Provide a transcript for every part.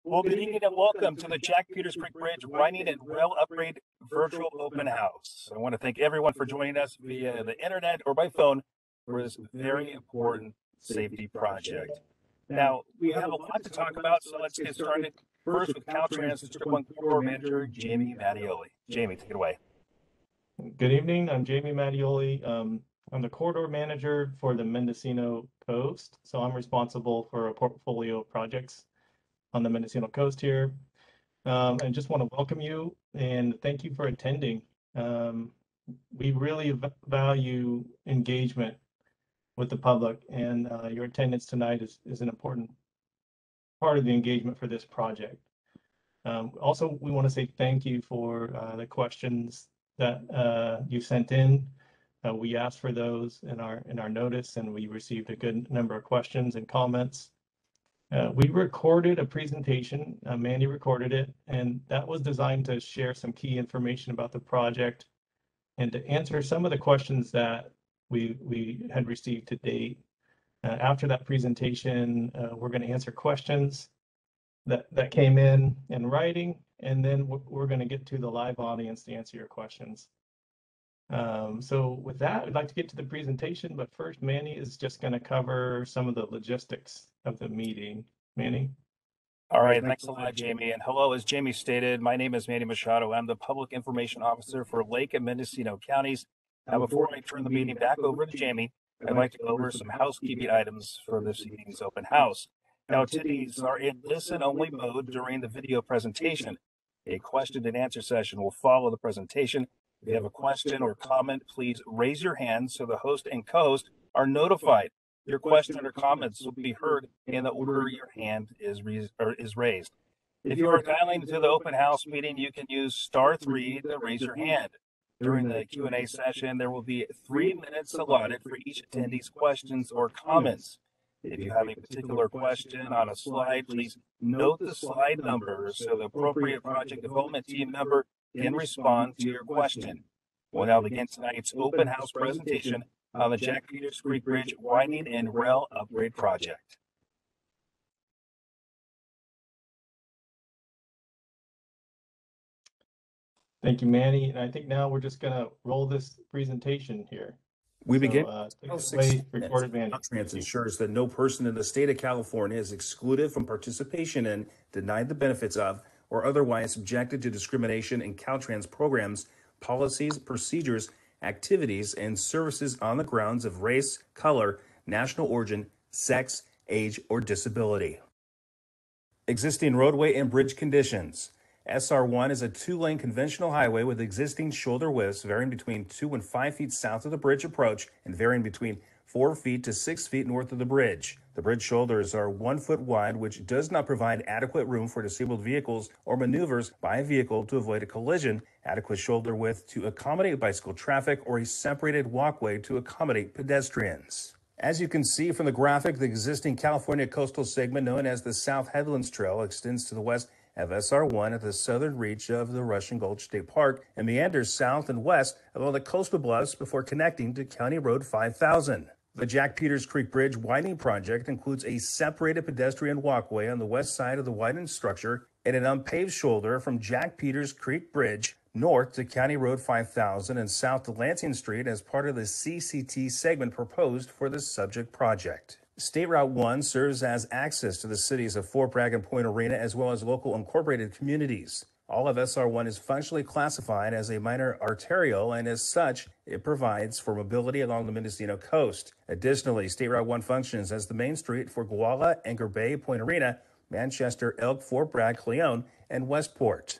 Well, good evening and welcome to the Jack Peters Creek Bridge Widening and Rail Upgrade Virtual Open House. I want to thank everyone for joining us via the internet or by phone for this very important safety project. Now, we have a lot to talk about, so let's get started first with Caltrans District 1 Corridor Manager Jamie Mattioli. Jamie, take it away. Good evening. I'm Jamie Mattioli. I'm the corridor manager for the Mendocino Coast, so I'm responsible for a portfolio of projects on the Mendocino Coast here. And just want to welcome you and thank you for attending. We really value engagement with the public, and your attendance tonight is an important part of the engagement for this project. Also, we want to say thank you for the questions that you sent in. We asked for those in our notice, and we received a good number of questions and comments. We recorded a presentation, Mandy recorded it, and that was designed to share some key information about the project and to answer some of the questions that we had received to date. After that presentation, we're going to answer questions that came in writing, and then we're going to get to the live audience to answer your questions. So with that, I'd like to get to the presentation, but first Manny is just going to cover some of the logistics of the meeting. Manny? All right, thanks a lot, Jamie. And hello, as Jamie stated, my name is Manny Machado. I'm the Public Information Officer for Lake and Mendocino counties. Now, before I turn the meeting back over to Jamie, I'd like to go over some housekeeping items for this evening's open house. Now, attendees are in listen-only mode during the video presentation. A question and answer session will follow the presentation. If you have a question or comment, please raise your hand so the host and co-host are notified. Your question or comments will be heard in the order your hand is raised. If you are dialing into the open house meeting, you can use *3 to raise your hand. During the Q&A session, there will be 3 minutes allotted for each attendee's questions or comments. If you have a particular question on a slide, please note the slide number so the appropriate project development team member can respond to your question. We'll now begin tonight's open house presentation on the Jack Peters Creek Bridge Widening and Rail Upgrade Project. Take you, Manny. And I think now we're just going to roll this presentation here. We begin. Caltrans ensures that no person in the state of California is excluded from participation in, denied the benefits of, or otherwise subjected to discrimination in Caltrans programs, policies, procedures, activities, and services on the grounds of race, color, national origin, sex, age, or disability. Existing roadway and bridge conditions. SR1 is a 2-lane conventional highway with existing shoulder widths varying between 2 and 5 feet south of the bridge approach and varying between 4 feet to 6 feet north of the bridge. The bridge shoulders are 1 foot wide, which does not provide adequate room for disabled vehicles or maneuvers by a vehicle to avoid a collision, adequate shoulder width to accommodate bicycle traffic, or a separated walkway to accommodate pedestrians. As you can see from the graphic, the existing California coastal segment known as the South Headlands Trail extends to the west of SR1 at the southern reach of the Russian Gulch State Park and meanders south and west along the coastal bluffs before connecting to County Road 5000. The Jack Peters Creek Bridge widening project includes a separated pedestrian walkway on the west side of the widened structure and an unpaved shoulder from Jack Peters Creek Bridge north to County Road 5000 and south to Lansing Street as part of the CCT segment proposed for the subject project. State Route 1 serves as access to the cities of Fort Bragg and Point Arena, as well as local incorporated communities. All of SR1 is functionally classified as a minor arterial, and as such, it provides for mobility along the Mendocino coast. Additionally, State Route 1 functions as the main street for Guala, Anchor Bay, Point Arena, Manchester, Elk, Fort Bragg, Cleone, and Westport.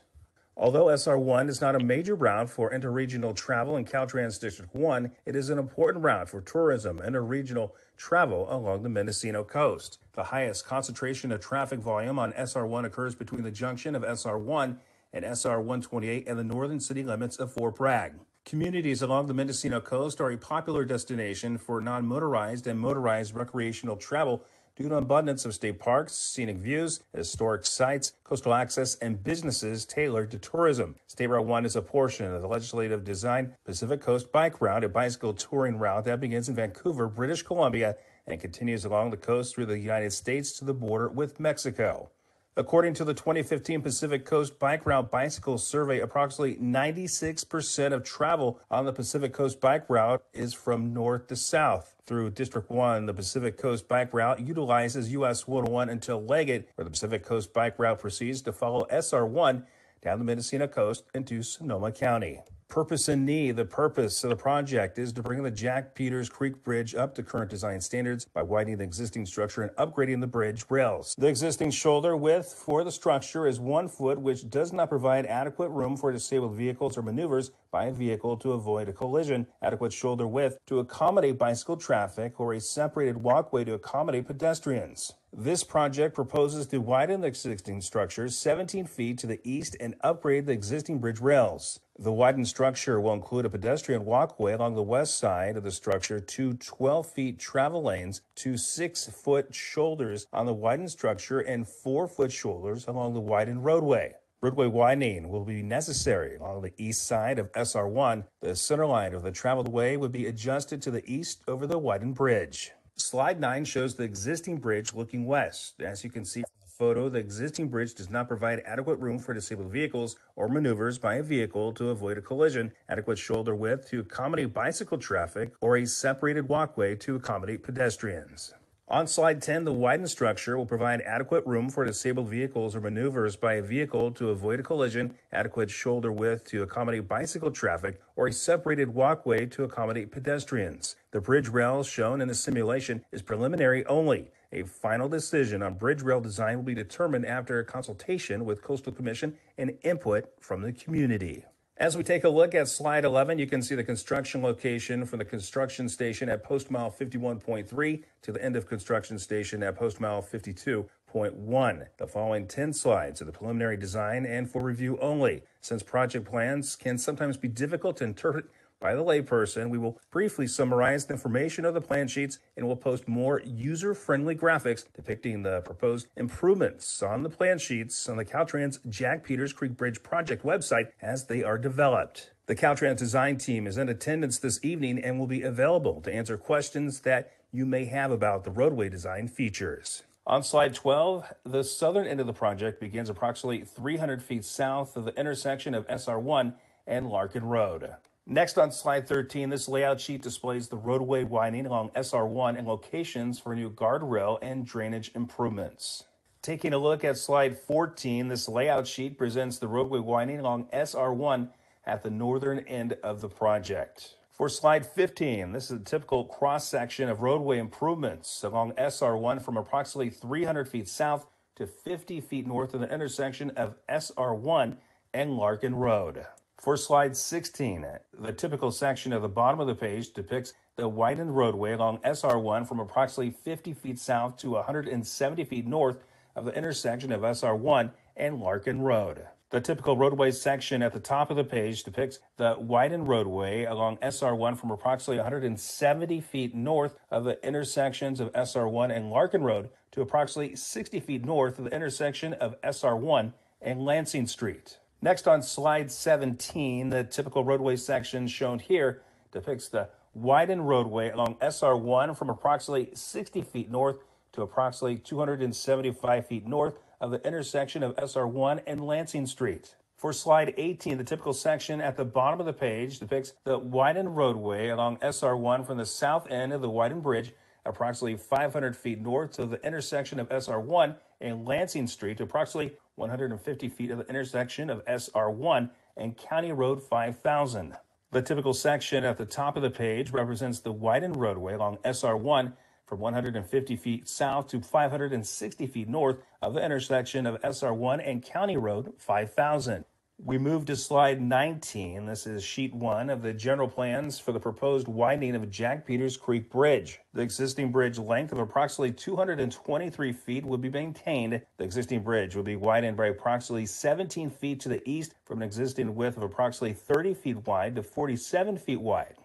Although SR1 is not a major route for interregional travel in Caltrans District 1, it is an important route for tourism and interregional travel along the Mendocino coast. The highest concentration of traffic volume on SR1 occurs between the junction of SR1 and SR128 and the northern city limits of Fort Bragg. Communities along the Mendocino coast are a popular destination for non-motorized and motorized recreational travel due to an abundance of state parks, scenic views, historic sites, coastal access, and businesses tailored to tourism. State Route 1 is a portion of the legislative design Pacific Coast Bike Route, a bicycle touring route that begins in Vancouver, British Columbia, and continues along the coast through the United States to the border with Mexico. According to the 2015 Pacific Coast Bike Route Bicycle Survey, approximately 96% of travel on the Pacific Coast Bike Route is from north to south. Through District 1, the Pacific Coast Bike Route utilizes US 101 until Leggett, where the Pacific Coast Bike Route proceeds to follow SR 1 down the Mendocino coast into Sonoma County. Purpose and need. The purpose of the project is to bring the Jack Peters Creek Bridge up to current design standards by widening the existing structure and upgrading the bridge rails. The existing shoulder width for the structure is 1 foot, which does not provide adequate room for disabled vehicles or maneuvers by a vehicle to avoid a collision. Adequate shoulder width to accommodate bicycle traffic or a separated walkway to accommodate pedestrians. This project proposes to widen the existing structure 17 feet to the east and upgrade the existing bridge rails. The widened structure will include a pedestrian walkway along the west side of the structure, 2 12-foot travel lanes, 2 6-foot shoulders on the widened structure, and 4-foot shoulders along the widened roadway. Roadway widening will be necessary along the east side of SR1. The center line of the traveled way would be adjusted to the east over the widened bridge. Slide 9 shows the existing bridge looking west. As you can see from the photo, the existing bridge does not provide adequate room for disabled vehicles or maneuvers by a vehicle to avoid a collision, adequate shoulder width to accommodate bicycle traffic, or a separated walkway to accommodate pedestrians. On slide 10, the widened structure will provide adequate room for disabled vehicles or maneuvers by a vehicle to avoid a collision, adequate shoulder width to accommodate bicycle traffic, or a separated walkway to accommodate pedestrians. The bridge rail shown in the simulation is preliminary only. A final decision on bridge rail design will be determined after a consultation with Coastal Commission and input from the community. As we take a look at slide 11, you can see the construction location from the construction station at post mile 51.3 to the end of construction station at post mile 52.1. The following 10 slides are the preliminary design and for review only. Since project plans can sometimes be difficult to interpret by the layperson, we will briefly summarize the information of the plan sheets and will post more user-friendly graphics depicting the proposed improvements on the plan sheets on the Caltrans Jack Peters Creek Bridge project website as they are developed. The Caltrans design team is in attendance this evening and will be available to answer questions that you may have about the roadway design features. On slide 12, the southern end of the project begins approximately 300 feet south of the intersection of SR1 and Larkin Road. Next on slide 13, this layout sheet displays the roadway widening along SR1 and locations for new guardrail and drainage improvements. Taking a look at slide 14, this layout sheet presents the roadway widening along SR1 at the northern end of the project. For slide 15, this is a typical cross-section of roadway improvements along SR1 from approximately 300 feet south to 50 feet north of the intersection of SR1 and Larkin Road. For slide 16, the typical section of the bottom of the page depicts the widened roadway along SR1 from approximately 50 feet south to 170 feet north of the intersection of SR1 and Larkin Road. The typical roadway section at the top of the page depicts the widened roadway along SR1 from approximately 170 feet north of the intersections of SR1 and Larkin Road to approximately 60 feet north of the intersection of SR1 and Lansing Street. Next on slide 17, the typical roadway section shown here depicts the widened roadway along SR1 from approximately 60 feet north to approximately 275 feet north of the intersection of SR1 and Lansing Street. For slide 18, the typical section at the bottom of the page depicts the widened roadway along SR1 from the south end of the widened bridge approximately 500 feet north of the intersection of SR1 and Lansing Street to approximately 150 feet of the intersection of SR1 and County Road 5000. The typical section at the top of the page represents the widened roadway along SR1 from 150 feet south to 560 feet north of the intersection of SR1 and County Road 5000. We move to slide 19. This is sheet 1 of the general plans for the proposed widening of Jack Peters Creek Bridge. The existing bridge length of approximately 223 feet would be maintained. The existing bridge would be widened by approximately 17 feet to the east from an existing width of approximately 30 feet wide to 47 feet wide.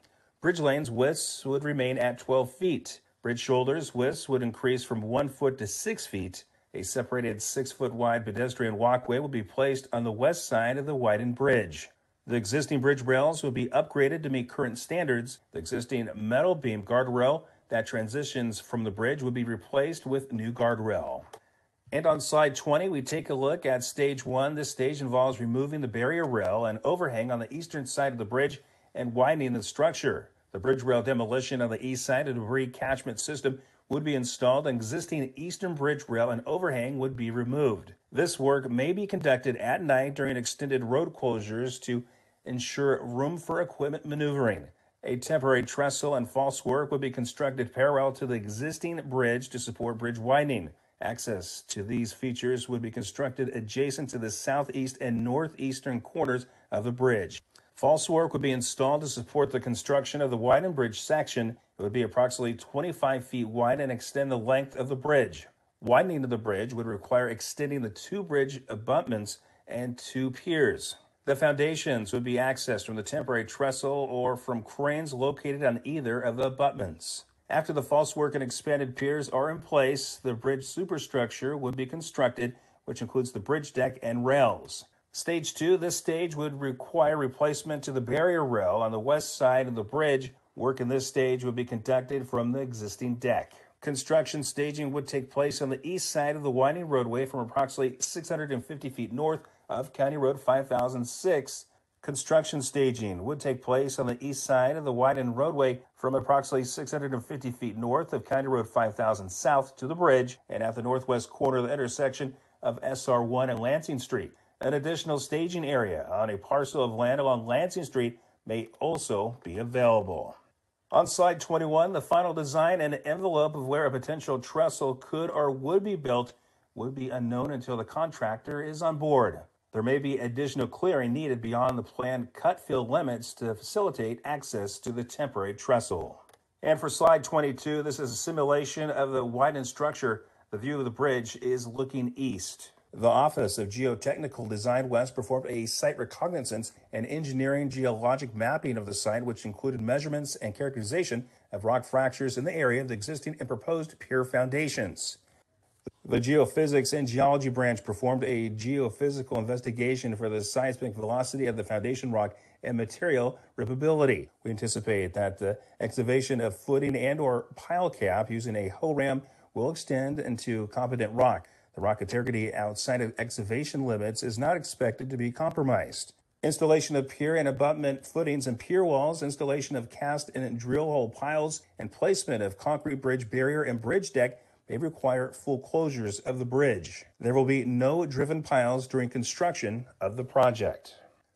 Bridge lanes widths would remain at 12 feet. Bridge shoulders widths would increase from 1 foot to 6 feet. A separated 6-foot wide pedestrian walkway will be placed on the west side of the widened bridge. The existing bridge rails will be upgraded to meet current standards. The existing metal beam guardrail that transitions from the bridge will be replaced with new guardrail. And on slide 20, we take a look at stage 1. This stage involves removing the barrier rail and overhang on the eastern side of the bridge and widening the structure. The bridge rail demolition on the east side of the debris catchment system would be installed, and existing eastern bridge rail and overhang would be removed. This work may be conducted at night during extended road closures to ensure room for equipment maneuvering. A temporary trestle and false work would be constructed parallel to the existing bridge to support bridge widening. Access to these features would be constructed adjacent to the southeast and northeastern corners of the bridge. False work would be installed to support the construction of the widened bridge section. It would be approximately 25 feet wide and extend the length of the bridge. Widening of the bridge would require extending the 2 bridge abutments and 2 piers. The foundations would be accessed from the temporary trestle or from cranes located on either of the abutments. After the false work and expanded piers are in place, the bridge superstructure would be constructed, which includes the bridge deck and rails. Stage 2, this stage would require replacement to the barrier rail on the west side of the bridge. Work in this stage would be conducted from the existing deck. Construction staging would take place on the east side of the winding roadway from approximately 650 feet north of County Road 5006. Construction staging would take place on the east side of the widened roadway from approximately 650 feet north of County Road 5000 south to the bridge and at the northwest corner of the intersection of SR1 and Lansing Street. An additional staging area on a parcel of land along Lansing Street may also be available. On slide 21, the final design and envelope of where a potential trestle could or would be built would be unknown until the contractor is on board. There may be additional clearing needed beyond the planned cut fill limits to facilitate access to the temporary trestle. And for slide 22, this is a simulation of the widened structure. The view of the bridge is looking east. The Office of Geotechnical Design West performed a site reconnaissance and engineering geologic mapping of the site, which included measurements and characterization of rock fractures in the area of the existing and proposed pier foundations. The Geophysics and Geology branch performed a geophysical investigation for the seismic velocity of the foundation rock and material rippability. We anticipate that the excavation of footing and or pile cap using a hoe ram will extend into competent rock. The rock integrity outside of excavation limits is not expected to be compromised. Installation of pier and abutment footings and pier walls, installation of cast and drill hole piles, and placement of concrete bridge barrier and bridge deck may require full closures of the bridge. There will be no driven piles during construction of the project.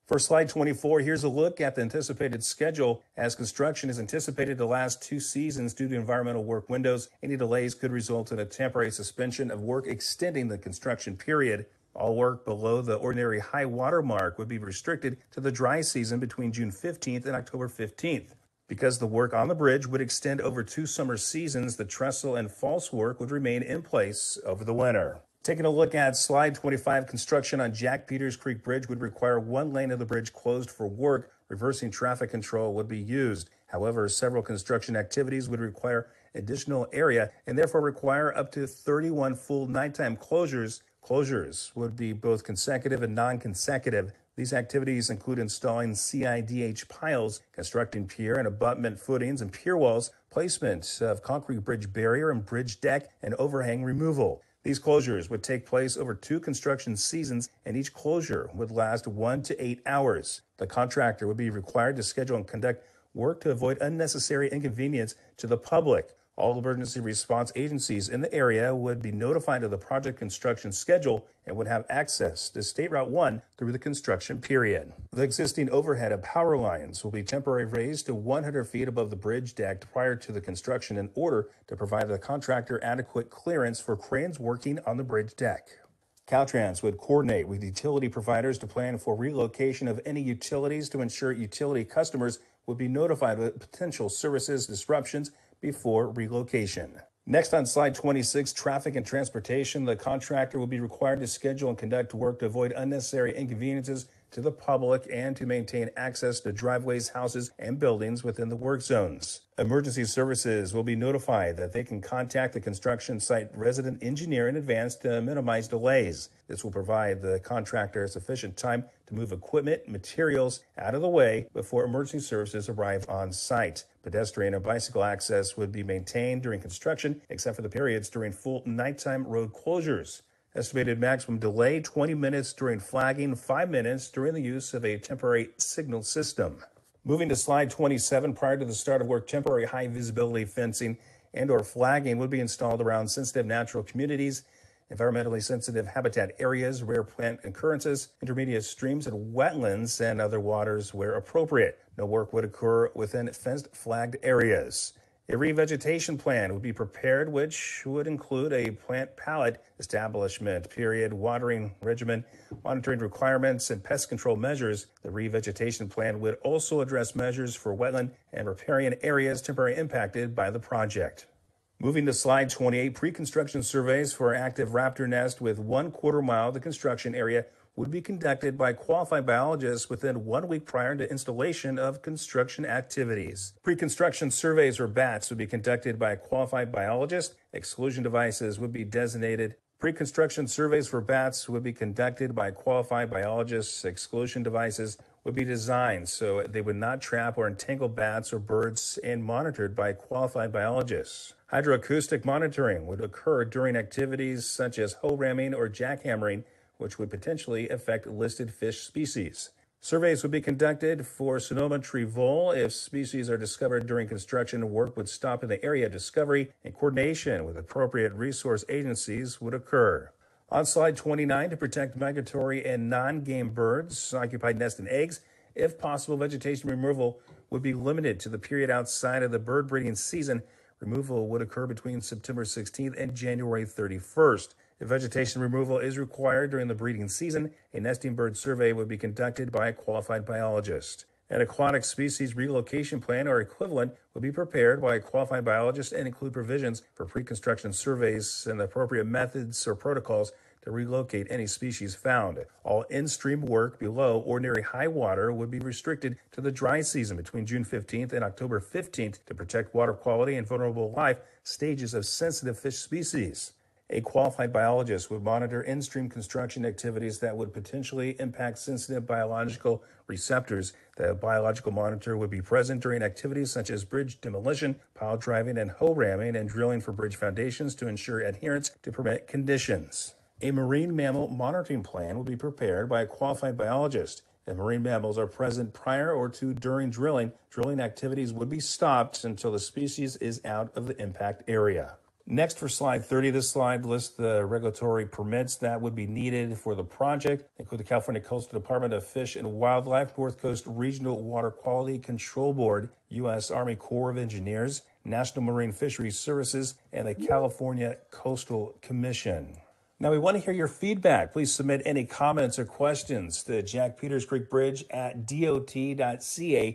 For slide 24, here's a look at the anticipated schedule. As construction is anticipated to last 2 seasons due to environmental work windows, any delays could result in a temporary suspension of work extending the construction period. All work below the ordinary high water mark would be restricted to the dry season between June 15th and October 15th. Because the work on the bridge would extend over 2 summer seasons, the trestle and false work would remain in place over the winter. Taking a look at slide 25, construction on Jack Peters Creek Bridge would require 1 lane of the bridge closed for work. Reversing traffic control would be used. However, several construction activities would require additional area and therefore require up to 31 full nighttime closures. Closures would be both consecutive and non-consecutive. These activities include installing CIDH piles, constructing pier and abutment footings and pier walls, placement of concrete bridge barrier and bridge deck, and overhang removal. These closures would take place over 2 construction seasons, and each closure would last 1 to 8 hours. The contractor would be required to schedule and conduct work to avoid unnecessary inconvenience to the public. All emergency response agencies in the area would be notified of the project construction schedule and would have access to State Route 1 through the construction period. The existing overhead of power lines will be temporarily raised to 100 feet above the bridge deck prior to the construction in order to provide the contractor adequate clearance for cranes working on the bridge deck. Caltrans would coordinate with utility providers to plan for relocation of any utilities to ensure utility customers would be notified of potential services disruptions before relocation. Next on slide 26, traffic and transportation. The contractor will be required to schedule and conduct work to avoid unnecessary inconveniences to the public and to maintain access to driveways, houses, and buildings within the work zones. Emergency services will be notified that they can contact the construction site resident engineer in advance to minimize delays. This will provide the contractor sufficient time to move equipment and materials out of the way before emergency services arrive on site. Pedestrian and bicycle access would be maintained during construction, except for the periods during full nighttime road closures. Estimated maximum delay 20 minutes during flagging, 5 minutes during the use of a temporary signal system. Moving to slide 27, prior to the start of work, temporary high visibility fencing and/or flagging would be installed around sensitive natural communities, environmentally sensitive habitat areas, rare plant occurrences, intermediate streams and wetlands, and other waters where appropriate. No work would occur within fenced flagged areas. A revegetation plan would be prepared, which would include a plant palette establishment, period, watering regimen, monitoring requirements, and pest control measures. The revegetation plan would also address measures for wetland and riparian areas temporarily impacted by the project. Moving to slide 28, pre-construction surveys for active raptor nest with 1/4 mile of the construction area would be conducted by qualified biologists within 1 week prior to installation of construction activities. Pre-construction surveys for bats would be conducted by a qualified biologist. Exclusion devices would be designated. Pre-construction surveys for bats would be conducted by qualified biologists. Exclusion devices would be designed so they would not trap or entangle bats or birds and monitored by qualified biologists. Hydroacoustic monitoring would occur during activities such as hoe ramming or jackhammering, which would potentially affect listed fish species. Surveys would be conducted for Sonoma tree vole. If species are discovered during construction, work would stop in the area of discovery and coordination with appropriate resource agencies would occur. On slide 29, to protect migratory and non-game birds, occupied nest and eggs, if possible, vegetation removal would be limited to the period outside of the bird breeding season. Removal would occur between September 16th and January 31st. If vegetation removal is required during the breeding season, a nesting bird survey would be conducted by a qualified biologist. An aquatic species relocation plan or equivalent would be prepared by a qualified biologist and include provisions for pre-construction surveys and the appropriate methods or protocols to relocate any species found. All in-stream work below ordinary high water would be restricted to the dry season between June 15th and October 15th to protect water quality and vulnerable life stages of sensitive fish species. A qualified biologist would monitor in-stream construction activities that would potentially impact sensitive biological receptors. The biological monitor would be present during activities such as bridge demolition, pile driving, and hoe ramming and drilling for bridge foundations to ensure adherence to permit conditions. A marine mammal monitoring plan would be prepared by a qualified biologist. If marine mammals are present prior or to during drilling, drilling activities would be stopped until the species is out of the impact area. Next, for slide 30, this slide lists the regulatory permits that would be needed for the project, include the California Coastal Department of Fish and Wildlife, North Coast Regional Water Quality Control Board, U.S. Army Corps of Engineers, National Marine Fisheries Services, and the California Coastal Commission. Now, we want to hear your feedback. Please submit any comments or questions to Jack Peters Creek Bridge at dot.ca.gov.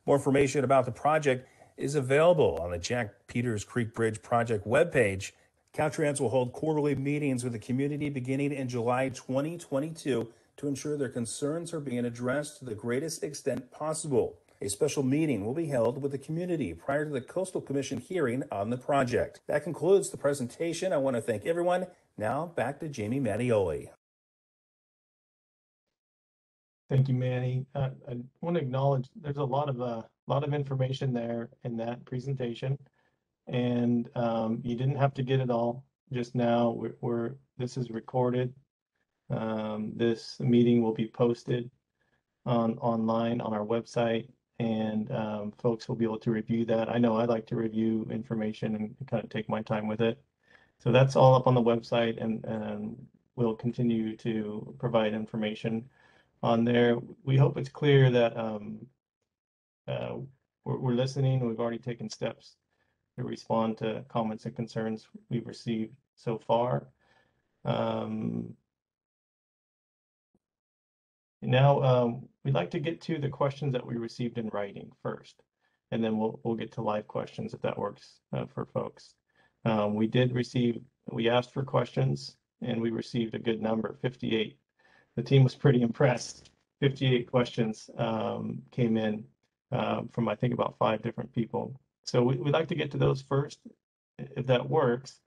More information about the project is available on the Jack Peters Creek Bridge project webpage. Caltrans will hold quarterly meetings with the community beginning in July 2022 to ensure their concerns are being addressed to the greatest extent possible. A special meeting will be held with the community prior to the Coastal Commission hearing on the project. That concludes the presentation. I want to thank everyone. Now back to Jamie Mattioli. Thank you, Manny. I want to acknowledge there's a lot of information there in that presentation, and you didn't have to get it all just now. This is recorded. This meeting will be posted online on our website, and folks will be able to review that. I know I like to review information and kind of take my time with it. So that's all up on the website, and we'll continue to provide information on there. We hope it's clear that we're listening. We've already taken steps to respond to comments and concerns we've received so far. Now we'd like to get to the questions that we received in writing first, and then we'll get to live questions if that works for folks. We asked for questions, and we received a good number, 58. The team was pretty impressed. 58 questions came in from, I think, about 5 different people. So we'd like to get to those first, if that works,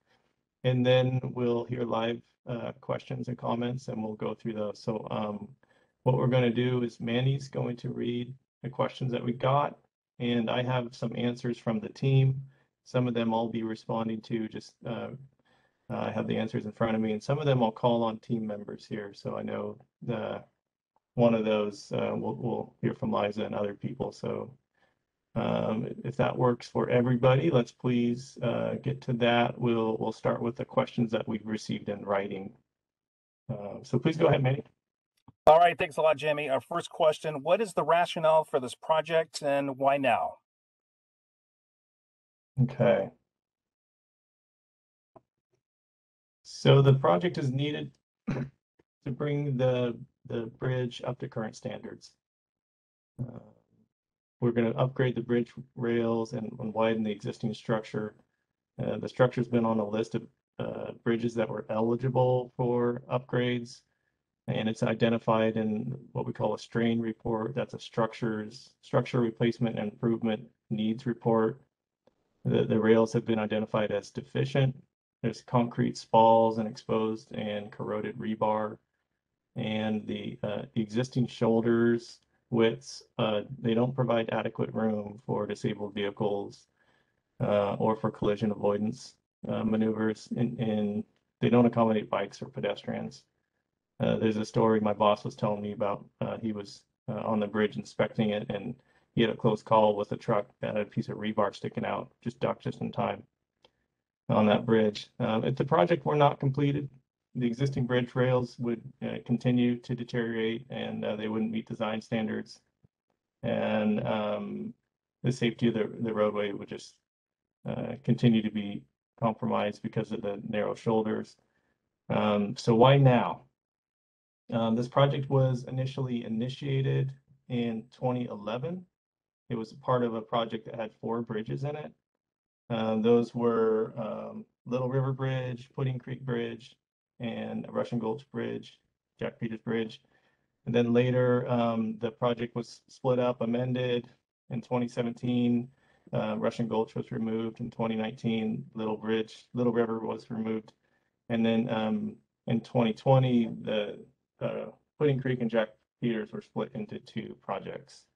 and then we'll hear live questions and comments, and we'll go through those. So what we're going to do is Manny's going to read the questions that we got, and I have some answers from the team. Some of them I'll be responding to just I have the answers in front of me, and some of them I'll call on team members here. So I know one of those we'll hear from Liza and other people. So if that works for everybody, let's please get to that. We'll start with the questions that we've received in writing. So please go ahead, Manny. All right, thanks a lot, Jamie. Our first question, what is the rationale for this project and why now? Okay. So the project is needed to bring the bridge up to current standards. We're going to upgrade the bridge rails and widen the existing structure. The structure's been on a list of bridges that were eligible for upgrades, and it's identified in what we call a strain report. That's a structure replacement and improvement needs report. The rails have been identified as deficient. There's concrete spalls and exposed and corroded rebar, and the existing shoulders widths, they don't provide adequate room for disabled vehicles or for collision avoidance maneuvers, and they don't accommodate bikes or pedestrians. There's a story my boss was telling me about. He was on the bridge inspecting it, and he had a close call with a truck that had a piece of rebar sticking out, just ducked just in time on that bridge. If the project were not completed, the existing bridge rails would continue to deteriorate, and they wouldn't meet design standards. And the safety of the roadway would just continue to be compromised because of the narrow shoulders. So why now? This project was initially initiated in 2011. It was part of a project that had 4 bridges in it. Those were Little River Bridge, Pudding Creek Bridge, and Russian Gulch Bridge, Jack Peters Bridge. And then later, the project was split up, amended in 2017. Russian Gulch was removed in 2019. Little River was removed. And then in 2020, the Pudding Creek and Jack Peters were split into 2 projects.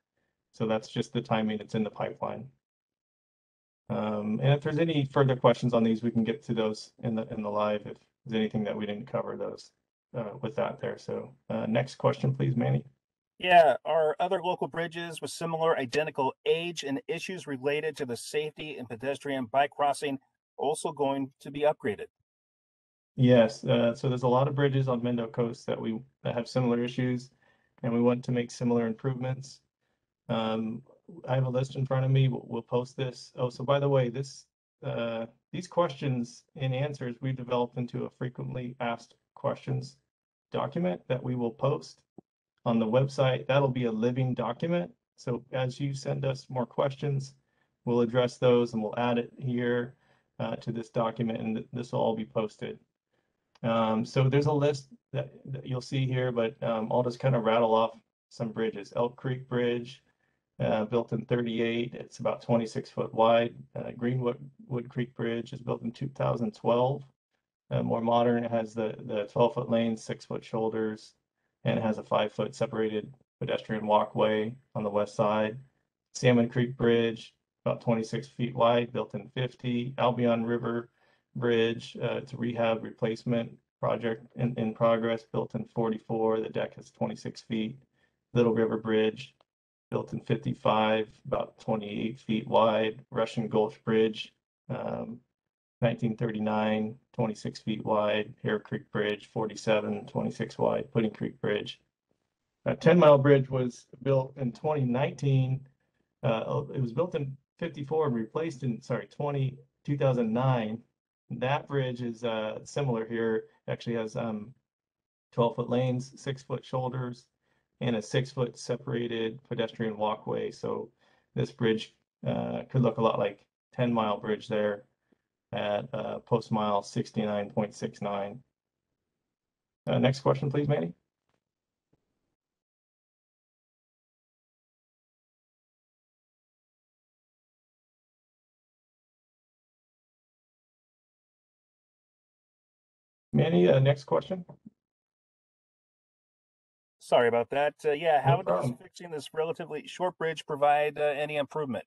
So that's just the timing that's in the pipeline. And if there's any further questions on these, we can get to those in the live if there's anything that we didn't cover those with that there. So next question, please, Manny. Yeah, are other local bridges with similar identical age and issues related to the safety and pedestrian bike crossing also going to be upgraded? Yes, so there's a lot of bridges on Mendo Coast that have similar issues, and we want to make similar improvements. I have a list in front of me. We'll post this. Oh, so by the way, these questions and answers we developed into a frequently asked questions document that we will post on the website. That'll be a living document. So as you send us more questions, we'll address those and we'll add it here to this document, and this will all be posted. So there's a list that you'll see here, but I'll just kind of rattle off some bridges. Elk Creek Bridge, built in 38. It's about 26 foot wide. Greenwood Creek Bridge is built in 2012. More modern, it has the 12-foot lanes, 6-foot shoulders, and it has a 5-foot separated pedestrian walkway on the west side. Salmon Creek Bridge, about 26 feet wide, built in 50. Albion River Bridge, it's a rehab replacement project in progress, built in 44. The deck is 26 feet. Little River Bridge, built in 55, about 28 feet wide. Russian Gulch Bridge, 1939, 26 feet wide. Hare Creek Bridge, 47, 26 wide. Pudding Creek Bridge. 10 Mile Bridge was built in 2019. It was built in 54 and replaced in, 2009. That bridge is similar here. Actually has 12-foot lanes, 6-foot shoulders, and a 6-foot separated pedestrian walkway. So this bridge could look a lot like 10 Mile Bridge there at post mile 69.69. Next question, please, Manny. Manny, next question. Sorry about that. Yeah, how No problem. does fixing this relatively short bridge provide any improvement?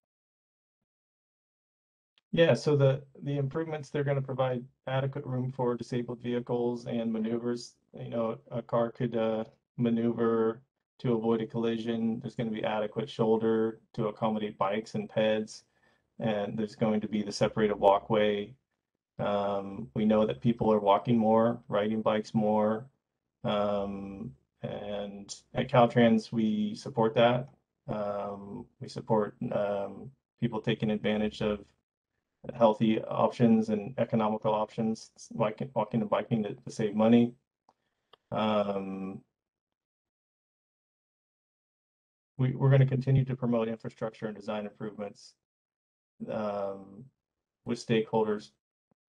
Yeah, so the improvements, they're going to provide adequate room for disabled vehicles and maneuvers. You know, a car could maneuver to avoid a collision. There's going to be adequate shoulder to accommodate bikes and peds, and there's going to be the separated walkway. We know that people are walking more, riding bikes more, and at Caltrans we support that. We support people taking advantage of healthy options and economical options, like walking and biking to save money. We're going to continue to promote infrastructure and design improvements with stakeholders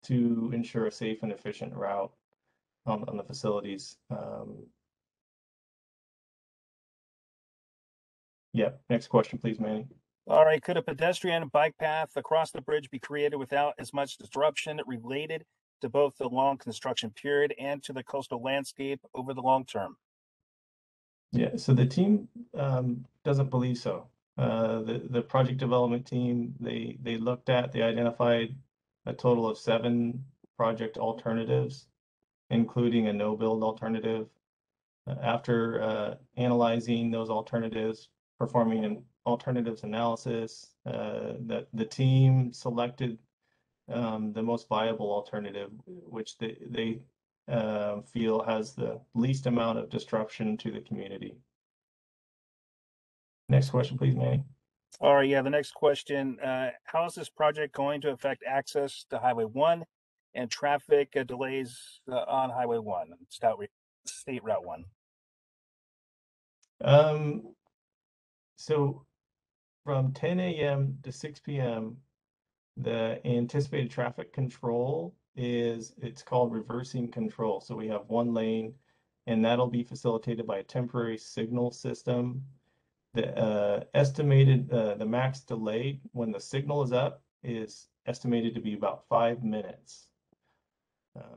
to ensure a safe and efficient route on the facilities. Yeah, next question, please, Manny. All right, could a pedestrian bike path across the bridge be created without as much disruption related to both the long construction period and to the coastal landscape over the long term? Yeah, so the team doesn't believe so. The project development team, they identified a total of 7 project alternatives, including a no-build alternative. After analyzing those alternatives, performing an alternatives analysis, that the team selected the most viable alternative, which they feel has the least amount of disruption to the community. Next question, please, Manny. All right, yeah, the next question, how is this project going to affect access to Highway 1 and traffic delays on Highway 1, State Route 1? So from 10 a.m. to 6 p.m., the anticipated traffic control it's called reversing control. So we have 1 lane, and that'll be facilitated by a temporary signal system. The the max delay when the signal is up is estimated to be about 5 minutes.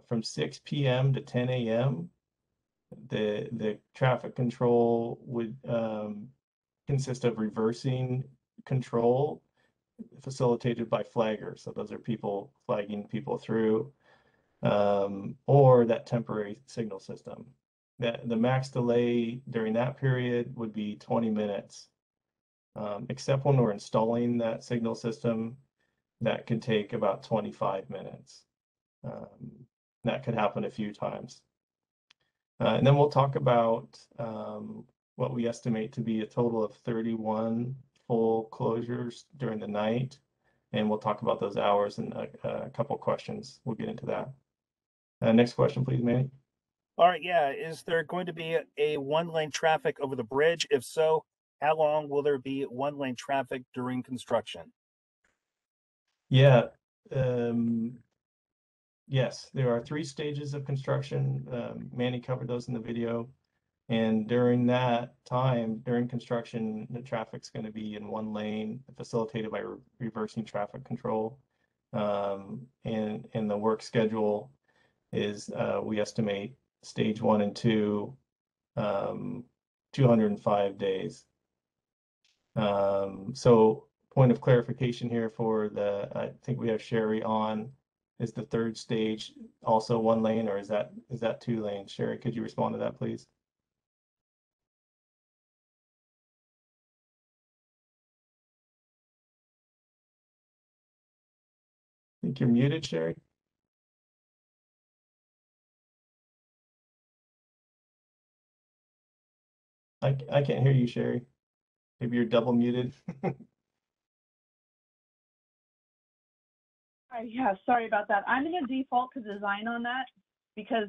From 6 p.m. to 10 a.m., the traffic control would consist of reversing control facilitated by flaggers. So those are people flagging people through, or that temporary signal system. The max delay during that period would be 20 minutes, except when we're installing that signal system, that could take about 25 minutes. That could happen a few times. And then we'll talk about what we estimate to be a total of 31 full closures during the night. And we'll talk about those hours in a couple questions. We'll get into that. Next question, please, Manny. All right, yeah. Is there going to be a 1-lane traffic over the bridge? If so, how long will there be 1-lane traffic during construction? Yeah. Yes, there are 3 stages of construction. Manny covered those in the video. And during that time, during construction, the traffic's going to be in 1 lane, facilitated by reversing traffic control. And the work schedule is, we estimate stage 1 and 2, 205 days. So point of clarification here for I think we have Sherry on. Is the 3rd stage also 1 lane, or is that 2 lanes? Sherry, could you respond to that, please? I think you're muted, Sherry. I can't hear you, Sherry. Maybe you're double muted. Yeah, sorry about that. I'm going to default to design on that because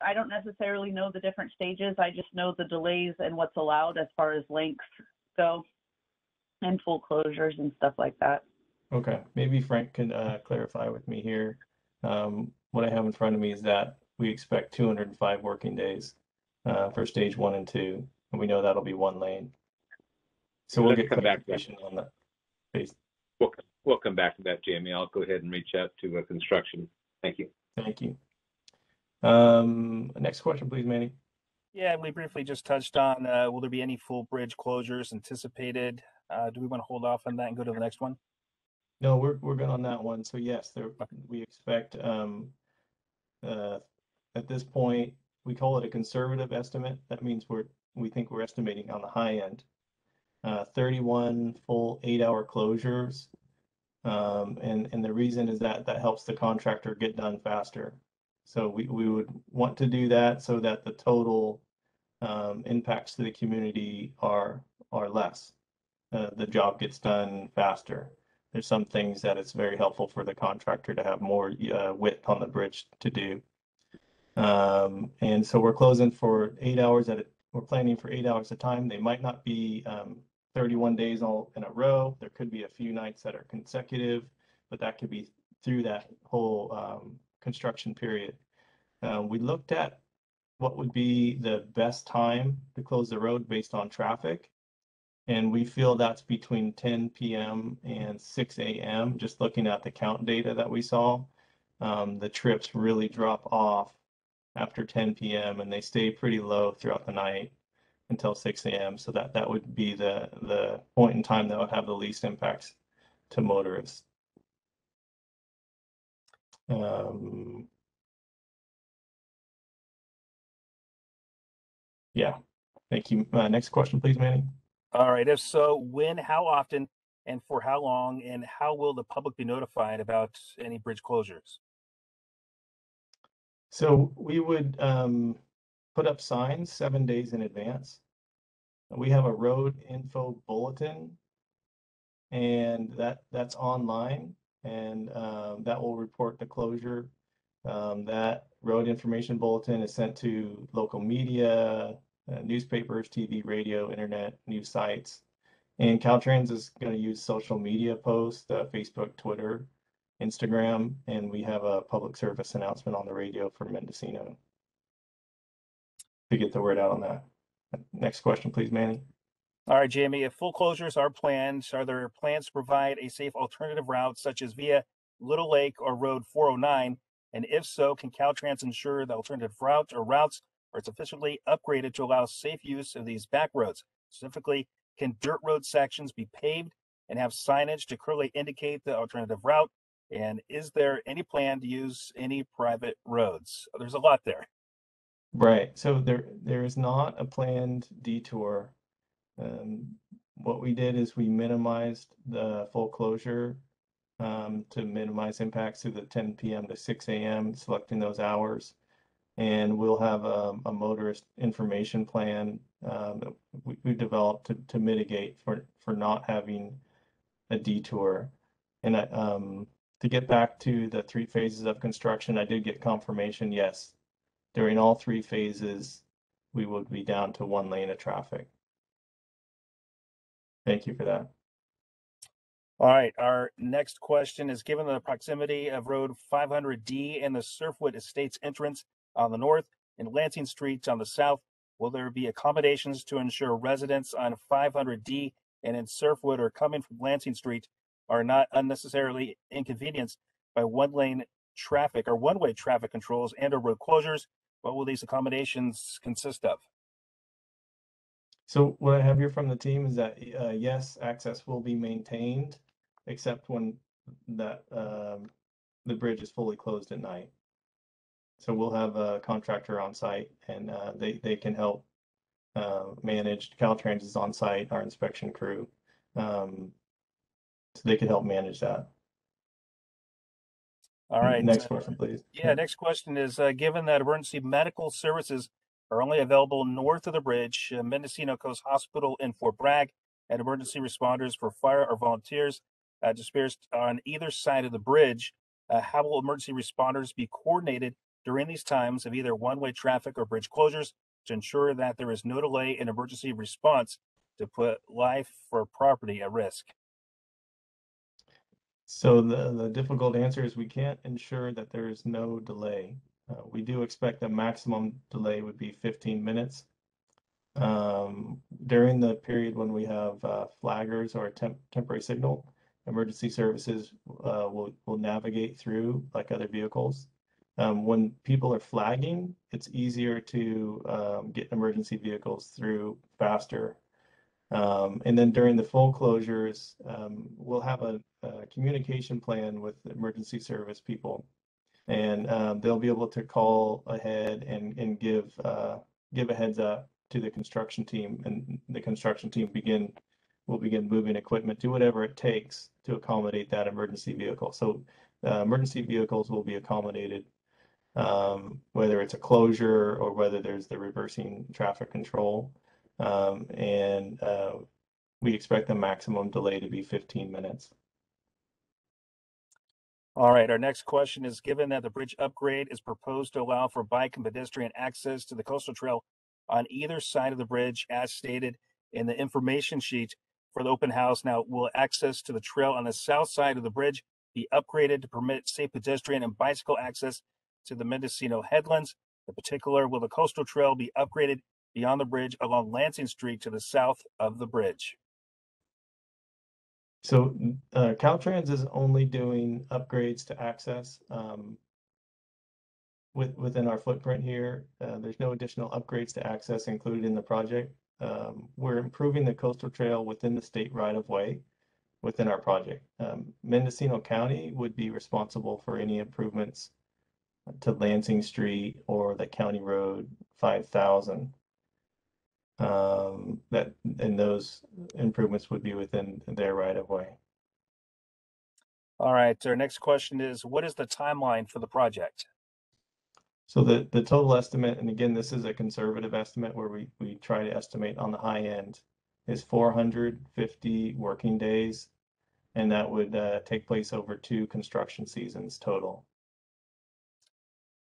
I don't necessarily know the different stages. I just know the delays and what's allowed as far as lengths go and full closures and stuff like that. Okay, maybe Frank can clarify with me here. What I have in front of me is that we expect 205 working days for stage 1 and 2, and we know that'll be 1 lane. So we'll get clarification on that. Please. We'll come back to that, Jamie. I'll go ahead and reach out to construction. Thank you. Thank you. Next question, please, Manny. Yeah, we briefly just touched on, will there be any full bridge closures anticipated? Do we want to hold off on that and go to the next one? No, we're good on that one. So yes, we expect at this point we call it a conservative estimate. That means we think we're estimating on the high end. 31 full 8-hour closures. And the reason is that helps the contractor get done faster. So we would want to do that so that the total impacts to the community are less. The job gets done faster. There's some things that it's very helpful for the contractor to have more width on the bridge to do. And so we're closing for 8 hours we're planning for 8 hours at a time. They might not be 31 days all in a row. There could be a few nights that are consecutive, but that could be through that whole construction period. We looked at what would be the best time to close the road based on traffic. And we feel that's between 10 p.m. and 6 a.m. Just looking at the count data that we saw, the trips really drop off after 10 p.m. and they stay pretty low throughout the night until 6 a.m. So that would be the point in time that would have the least impacts to motorists. Yeah, thank you. Next question, please, Manny. All right. If so, when, how often, and for how long, and how will the public be notified about any bridge closures? So we would put up signs 7 days in advance. We have a road info bulletin, and that's online, and that will report the closure. That road information bulletin is sent to local media, newspapers, TV, radio, internet, news sites. And Caltrans is going to use social media posts, Facebook, Twitter, Instagram, and we have a public service announcement on the radio for Mendocino to get the word out on that. Next question, please, Manny. All right, Jamie, if full closures are planned, are there plans to provide a safe alternative route such as via Little Lake or Road 409? And if so, can Caltrans ensure the alternative route or routes are sufficiently upgraded to allow safe use of these back roads? Specifically, can dirt road sections be paved and have signage to clearly indicate the alternative route? And is there any plan to use any private roads? There's a lot there. Right. So there is not a planned detour. What we did is we minimized the full closure to minimize impacts to the 10 p.m. to 6 a.m., selecting those hours. And we'll have a motorist information plan that we developed to mitigate for not having a detour. And to get back to the 3 phases of construction, I did get confirmation, yes, during all 3 phases, we would be down to 1 lane of traffic. Thank you for that. All right, our next question is, given the proximity of Road 500D and the Surfwood Estates entrance on the north and Lansing Street on the south, will there be accommodations to ensure residents on 500D and in Surfwood or coming from Lansing Street are not unnecessarily inconvenienced by one-lane traffic or one-way traffic controls and or road closures? What will these accommodations consist of? So what I have here from the team is that yes, access will be maintained, except when the bridge is fully closed at night. So we'll have a contractor on site, and they can help manage. Caltrans is on site, our inspection crew, so they can help manage that. All right. Next question, please. Yeah, next question is, given that emergency medical services are only available north of the bridge, Mendocino Coast Hospital in Fort Bragg, and emergency responders for fire or volunteers dispersed on either side of the bridge, how will emergency responders be coordinated during these times of either one-way traffic or bridge closures to ensure that there is no delay in emergency response to put life or property at risk? So the difficult answer is we can't ensure that there is no delay. We do expect a maximum delay would be 15 minutes. During the period when we have flaggers or a temporary signal, emergency services will navigate through like other vehicles. When people are flagging, it's easier to get emergency vehicles through faster. And then during the full closures, we'll have a communication plan with emergency service people, and they'll be able to call ahead and give a heads up to the construction team, and the construction team will begin moving equipment, do whatever it takes to accommodate that emergency vehicle. So emergency vehicles will be accommodated, whether it's a closure or whether there's the reversing traffic control. And we expect the maximum delay to be 15 minutes. All right, our next question is, given that the bridge upgrade is proposed to allow for bike and pedestrian access to the coastal trail on either side of the bridge, as stated in the information sheet for the open house, now will access to the trail on the south side of the bridge be upgraded to permit safe pedestrian and bicycle access to the Mendocino Headlands? In particular, will the coastal trail be upgraded beyond the bridge along Lansing Street to the south of the bridge? So Caltrans is only doing upgrades to access within our footprint here. There's no additional upgrades to access included in the project. We're improving the coastal trail within the state right-of-way within our project. Mendocino County would be responsible for any improvements to Lansing Street or the County Road 5000. And those improvements would be within their right-of-way. All right, our next question is, what is the timeline for the project? So the total estimate, and again, this is a conservative estimate where we try to estimate on the high end, is 450 working days, and that would take place over 2 construction seasons total.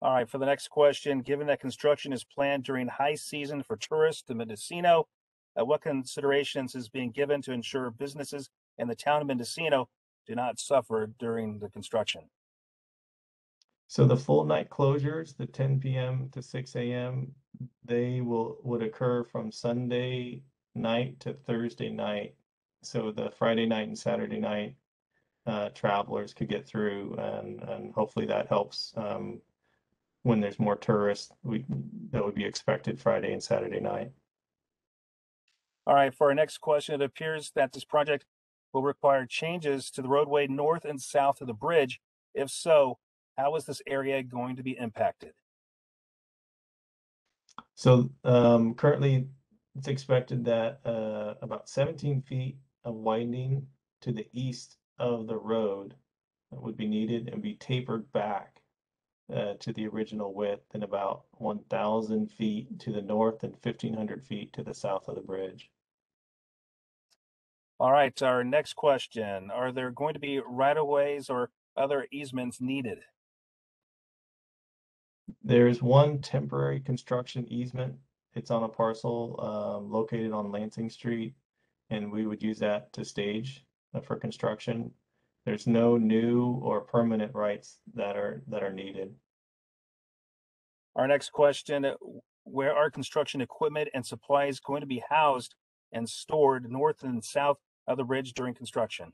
All right, for the next question, given that construction is planned during high season for tourists to Mendocino, what considerations is being given to ensure businesses in the town of Mendocino do not suffer during the construction? So the full night closures, the 10 p.m. to 6 a.m., they would occur from Sunday night to Thursday night. So the Friday night and Saturday night travelers could get through, and hopefully that helps when there's more tourists. That would be expected Friday and Saturday night. All right, for our next question, it appears that this project will require changes to the roadway north and south of the bridge. If so, how is this area going to be impacted? So currently it's expected that about 17 feet of widening to the east of the road would be needed and be tapered back to the original width, and about 1,000 feet to the north and 1,500 feet to the south of the bridge. All right, our next question, are there going to be right-of-ways or other easements needed? There's one temporary construction easement. It's on a parcel located on Lansing Street, and we would use that to stage for construction. There's no new or permanent rights that are needed. Our next question, where are construction equipment and supplies going to be housed and stored north and south of the bridge during construction?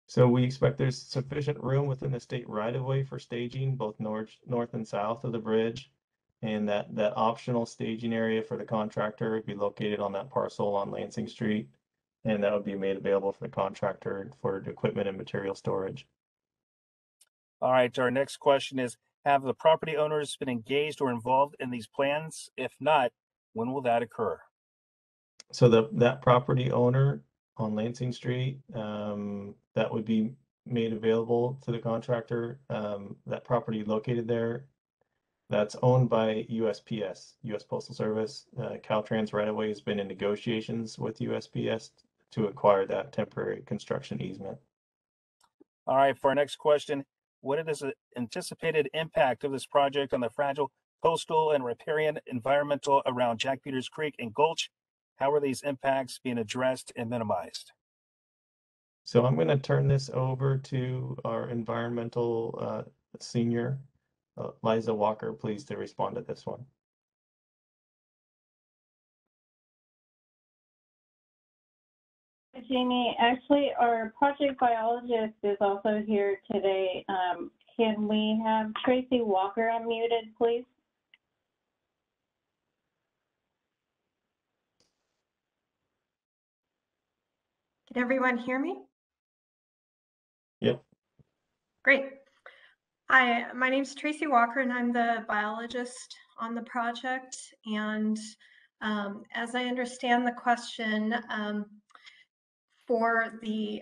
So we expect there's sufficient room within the state right-of-way for staging both north and south of the bridge, and that optional staging area for the contractor would be located on that parcel on Lansing Street, and that would be made available for the contractor for equipment and material storage. All right, our next question is, have the property owners been engaged or involved in these plans? If not, when will that occur? So that property owner on Lansing Street, that would be made available to the contractor. That property located there, that's owned by USPS, U.S. Postal Service. Caltrans right-of-way has been in negotiations with USPS to acquire that temporary construction easement. All right, for our next question, what is the anticipated impact of this project on the fragile coastal and riparian environmental around Jack Peters Creek and Gulch? How are these impacts being addressed and minimized? So I'm going to turn this over to our environmental senior, Liza Walker, please, to respond to this one. Jamie, actually, our project biologist is also here today. Can we have Tracy Walker unmuted, please? Can everyone hear me? Yep. Great. Hi, my name is Tracy Walker, and I'm the biologist on the project. And as I understand the question, for the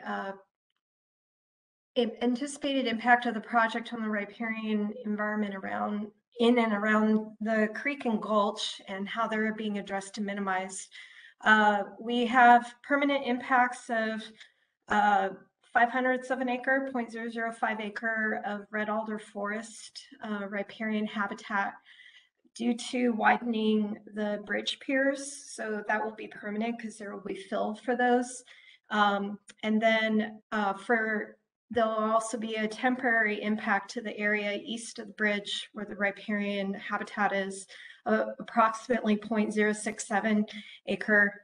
anticipated impact of the project on the riparian environment in and around the creek and gulch and how they're being addressed and minimized, we have permanent impacts of 0.05 of an acre, 0.005 acre of red alder forest, riparian habitat due to widening the bridge piers. So that will be permanent because there will be fill for those. And then there'll also be a temporary impact to the area east of the bridge where the riparian habitat is, approximately 0.067 acre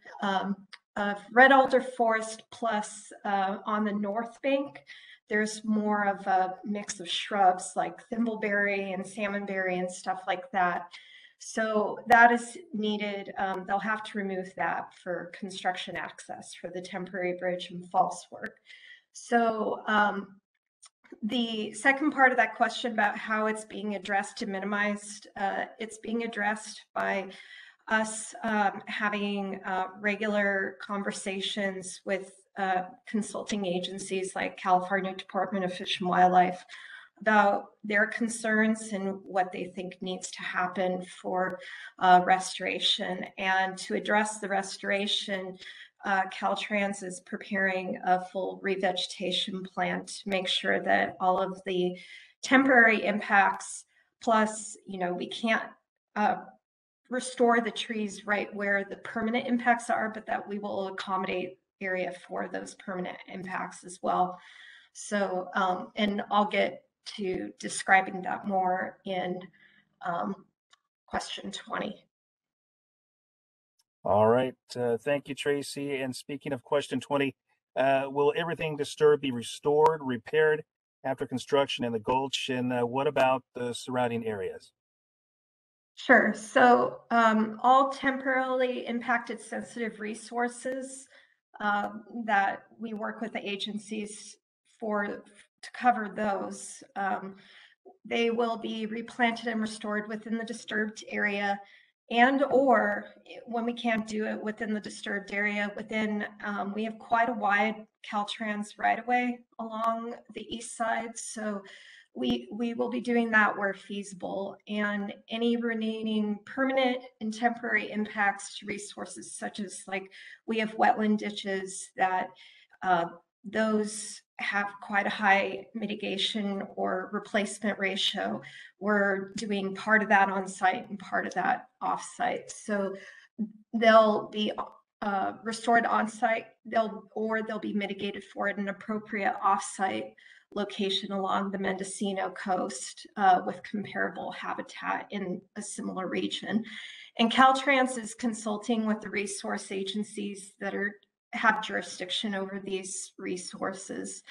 of red alder forest, plus on the north bank, there's more of a mix of shrubs like thimbleberry and salmonberry and stuff like that. So that is needed. They'll have to remove that for construction access for the temporary bridge and false work. So the second part of that question about how it's being addressed and minimized, it's being addressed by us having regular conversations with consulting agencies like California Department of Fish and Wildlife about their concerns and what they think needs to happen for restoration. And to address the restoration, Caltrans is preparing a full revegetation plan to make sure that all of the temporary impacts, plus, we can't restore the trees right where the permanent impacts are, but that we will accommodate area for those permanent impacts as well. So, and I'll get to describing that more in question 20. All right. Thank you, Tracy. And speaking of question 20, will everything disturbed be restored, repaired after construction in the gulch? And what about the surrounding areas? Sure. So all temporarily impacted sensitive resources that we work with the agencies to cover those, they will be replanted and restored within the disturbed area, and or when we can't do it within the disturbed area, we have quite a wide Caltrans right-of-way along the east side. So we will be doing that where feasible, and any remaining permanent and temporary impacts to resources such as like we have wetland ditches that those have quite a high mitigation or replacement ratio. We're doing part of that on site and part of that off site. So they'll be restored on site, they'll be mitigated for at an appropriate off site location along the Mendocino coast with comparable habitat in a similar region. And Caltrans is consulting with the resource agencies that have jurisdiction over these resources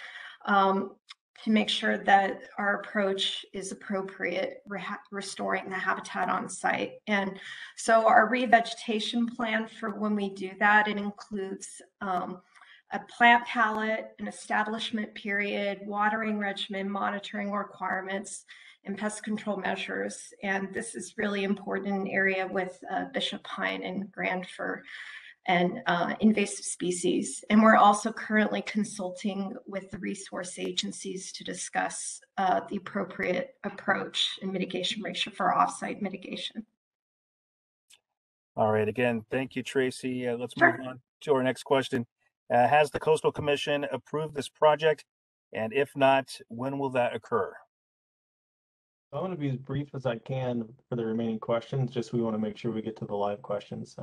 to make sure that our approach is appropriate, restoring the habitat on site. And so our revegetation plan for when we do that, it includes a plant palette, an establishment period, watering regimen, monitoring requirements, and pest control measures. And this is really important in an area with bishop pine and grand fir and invasive species. And we're also currently consulting with the resource agencies to discuss the appropriate approach and mitigation ratio for offsite mitigation. All right. Again, thank you, Tracy. Let's Sure. move on to our next question. Has the Coastal Commission approved this project? And if not, when will that occur? I want to be as brief as I can for the remaining questions, just we want to make sure we get to the live questions.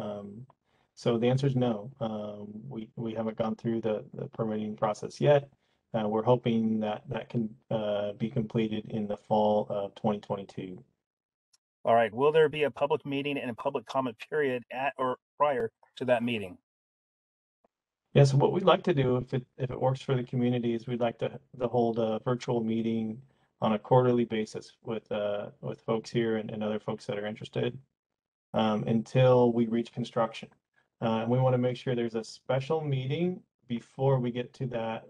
So the answer is no. We haven't gone through the permitting process yet. We're hoping that can be completed in the fall of 2022. All right. Will there be a public meeting and a public comment period at or prior to that meeting? Yeah, so what we'd like to do, if it works for the community, is we'd like to hold a virtual meeting on a quarterly basis with folks here and other folks that are interested until we reach construction. And we want to make sure there's a special meeting before we get to that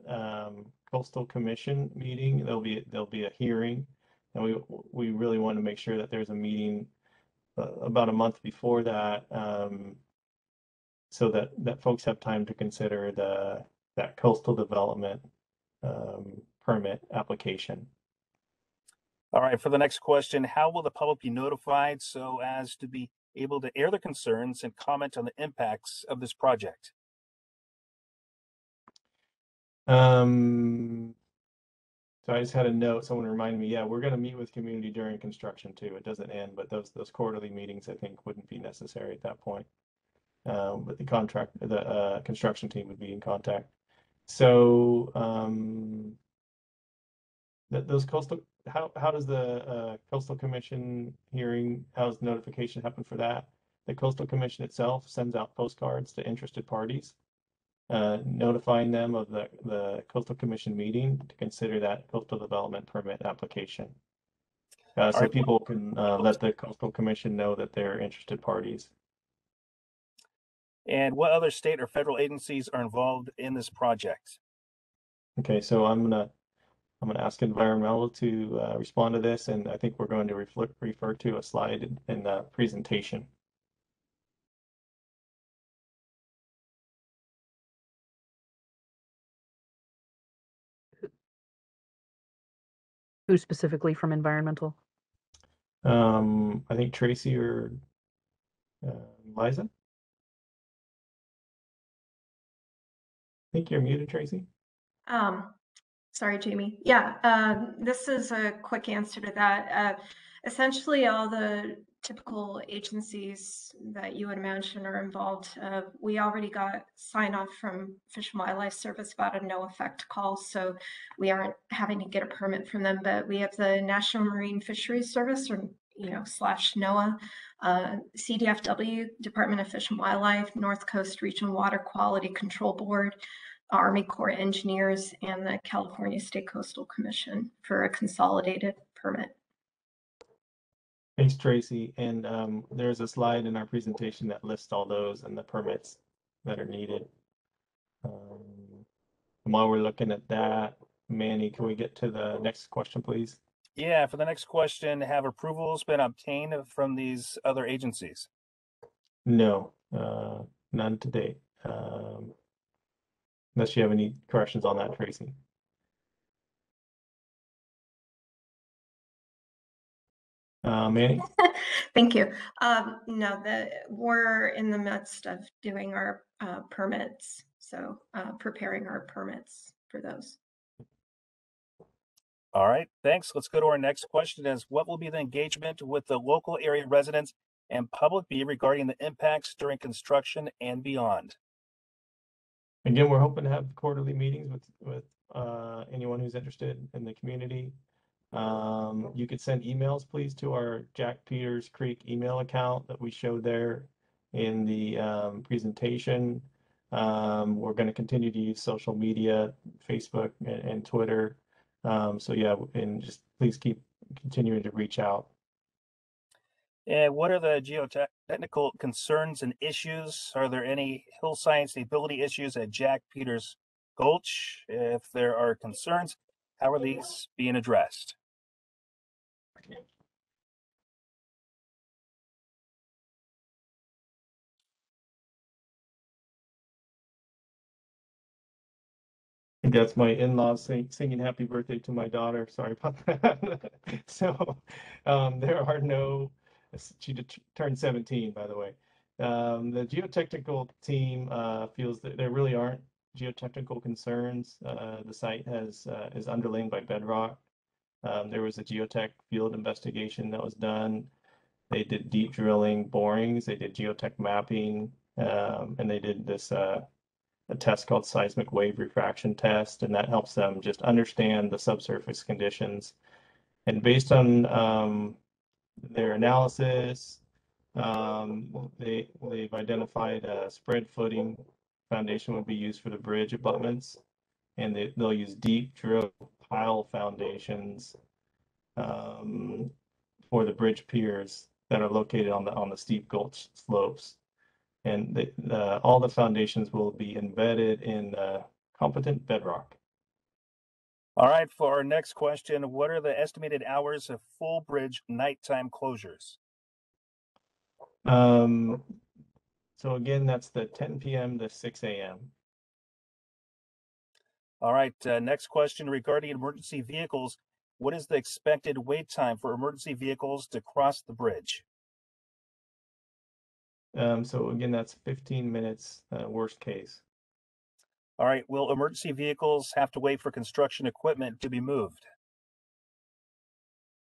coastal commission meeting, there'll be a hearing, and we really want to make sure that there's a meeting about a month before that, so that folks have time to consider that coastal development permit application. All right, for the next question, how will the public be notified so as to be able to air their concerns and comment on the impacts of this project? So I just had a note, someone reminded me, yeah, we're going to meet with community during construction too. It doesn't end, but those quarterly meetings, I think, wouldn't be necessary at that point. But the construction team would be in contact. So those coastal, how does the coastal commission hearing, how's the notification happen for that? The coastal commission itself sends out postcards to interested parties, notifying them of the coastal commission meeting to consider that coastal development permit application. So people can let the coastal commission know that they're interested parties. And what other state or federal agencies are involved in this project? Okay, so I'm gonna ask environmental to respond to this, and I think we're going to refer to a slide in the presentation. Who specifically from environmental? I think Tracy or Liza. I think you're muted, Tracy. Sorry, Jamie. Yeah, this is a quick answer to that. Essentially, all the typical agencies that you would imagine are involved. We already got sign off from Fish and Wildlife Service about a no effect call, so we aren't having to get a permit from them. But we have the National Marine Fisheries Service, or / NOAA, CDFW, Department of Fish and Wildlife, North Coast Regional Water Quality Control Board, Army Corps of Engineers, and the California State Coastal Commission for a consolidated permit. Thanks, Tracy. And there's a slide in our presentation that lists all those and the permits that are needed. And while we're looking at that, Manny, can we get to the next question, please? Yeah, for the next question, have approvals been obtained from these other agencies? No, none to date. Unless you have any corrections on that, Tracy. Manny? Thank you. No, we're in the midst of doing our permits, so preparing our permits for those. All right, thanks. Let's go to our next question is, what will be the engagement with the local area residents and public be regarding the impacts during construction and beyond? Again, we're hoping to have quarterly meetings with anyone who's interested in the community. You could send emails, please, to our Jack Peters Creek email account that we showed there in the presentation. We're going to continue to use social media, Facebook and Twitter. So yeah, and just please keep continuing to reach out. And what are the geotechnical concerns and issues? Are there any hillside stability issues at Jack Peters Gulch? If there are concerns, how are these being addressed? That's my in-laws singing happy birthday to my daughter. Sorry about that. So there are no, she turned 17, by the way. The geotechnical team feels that there really aren't geotechnical concerns. The site is underlain by bedrock. There was a geotech field investigation that was done. They did deep drilling borings, they did geotech mapping, and they did this a test called seismic wave refraction test, and that helps them just understand the subsurface conditions. And based on their analysis, they've identified a spread footing foundation would be used for the bridge abutments, and they'll use deep drill pile foundations for the bridge piers that are located on the steep gulch slopes. and all the foundations will be embedded in competent bedrock. All right, for our next question, what are the estimated hours of full bridge nighttime closures? So again, that's the 10 p.m. to 6 a.m. All right, next question regarding emergency vehicles. What is the expected wait time for emergency vehicles to cross the bridge? So again, that's 15 minutes, worst case. All right, will emergency vehicles have to wait for construction equipment to be moved?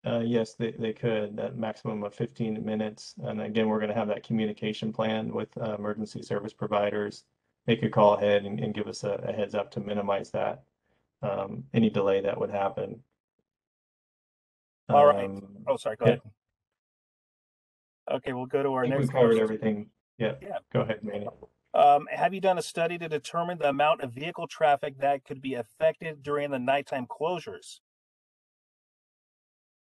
Yes, they could, that maximum of 15 minutes. And again, we're going to have that communication plan with emergency service providers. They could call ahead and give us a heads up to minimize that, any delay that would happen. All right. Oh, sorry, go ahead. Okay, we'll go to our I think next we covered question. everything. Yeah, go ahead, Manny. Have you done a study to determine the amount of vehicle traffic that could be affected during the nighttime closures?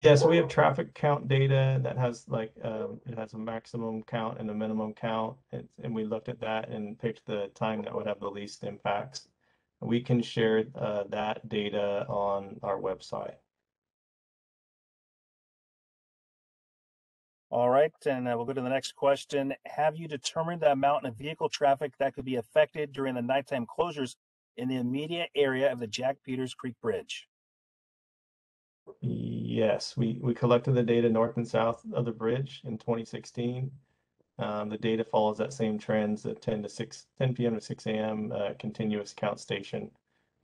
Yeah, so we have traffic count data that has like it has a maximum count and a minimum count, and we looked at that and picked the time that would have the least impacts. We can share that data on our website. All right, and we'll go to the next question. Have you determined the amount of vehicle traffic that could be affected during the nighttime closures in the immediate area of the Jack Peters Creek Bridge? Yes, we collected the data north and south of the bridge in 2016. The data follows that same trends at 10 p.m. to 6 a.m. Continuous count station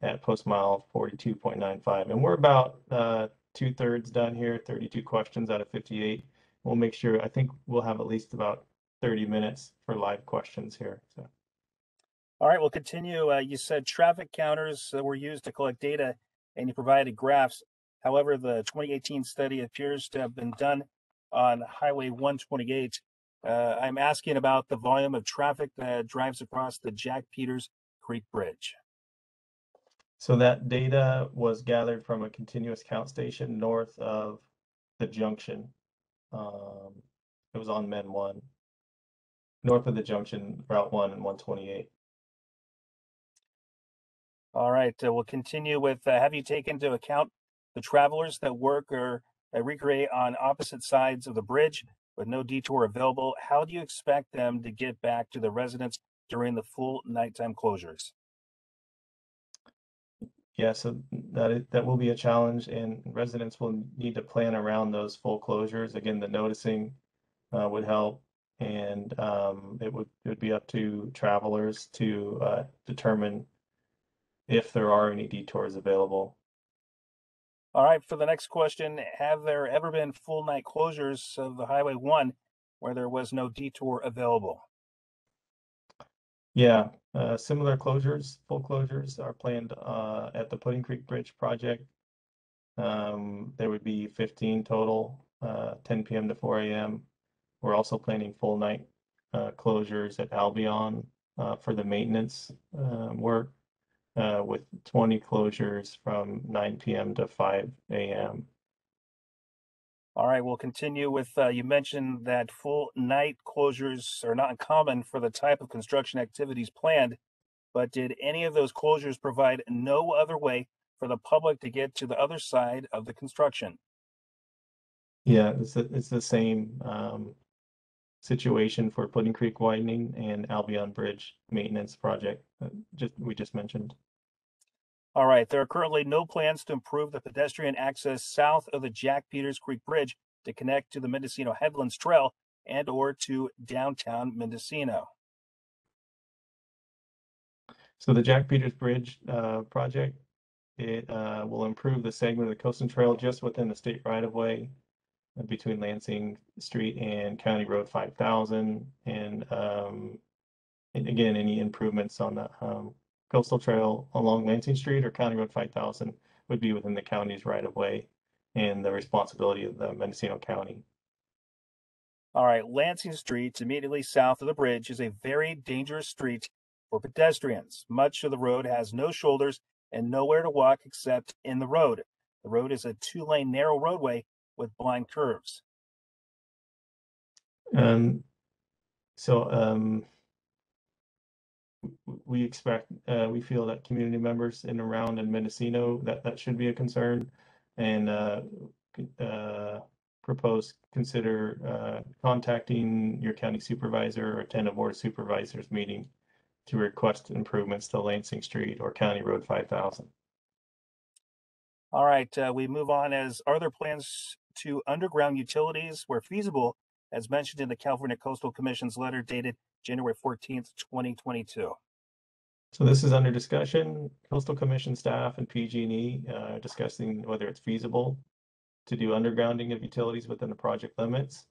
at post mile 42.95. And we're about 2/3 done here, 32 questions out of 58. We'll make sure, I think we'll have at least about 30 minutes for live questions here. So. All right, we'll continue. You said traffic counters were used to collect data and you provided graphs. However, the 2018 study appears to have been done on Highway 128. I'm asking about the volume of traffic that drives across the Jack Peters Creek Bridge. So that data was gathered from a continuous count station north of the junction. It was on Men 1, north of the junction, Route 1 and 128. All right, we'll continue with, have you taken into account the travelers that work or recreate on opposite sides of the bridge with no detour available? How do you expect them to get back to the residents during the full nighttime closures? Yeah, so that will be a challenge, and residents will need to plan around those full closures. Again, the noticing would help, and it would be up to travelers to determine if there are any detours available. All right, for the next question, have there ever been full night closures of the Highway 1 where there was no detour available? Yeah, similar closures, full closures are planned at the Pudding Creek Bridge project. There would be 15 total, 10 p.m. to 4 a.m. We're also planning full night closures at Albion for the maintenance work, with 20 closures from 9 p.m. to 5 a.m. All right, we'll continue with, you mentioned that full night closures are not uncommon for the type of construction activities planned, but did any of those closures provide no other way for the public to get to the other side of the construction? Yeah, it's the same situation for Pudding Creek Widening and Albion Bridge maintenance project we just mentioned. All right, there are currently no plans to improve the pedestrian access south of the Jack Peters Creek Bridge to connect to the Mendocino Headlands Trail and or to downtown Mendocino. So the Jack Peters Bridge project, it will improve the segment of the Coastal Trail just within the state right-of-way between Lansing Street and County Road 5000. And again, any improvements on the Coastal Trail along Lansing Street or County Road 5000 would be within the county's right-of-way and the responsibility of the Mendocino County. All right, Lansing Street, immediately south of the bridge, is a very dangerous street for pedestrians. Much of the road has no shoulders and nowhere to walk except in the road. The road is a 2-lane narrow roadway with blind curves. So we expect, we feel that community members in and around in Mendocino, that should be a concern. And consider contacting your county supervisor or attend a board of supervisors meeting to request improvements to Lansing Street or County Road 5000. All right, we move on. Are there plans to underground utilities where feasible, as mentioned in the California Coastal Commission's letter dated January 14th, 2022? So this is under discussion. Coastal Commission staff and PG&E discussing whether it's feasible to do undergrounding of utilities within the project limits.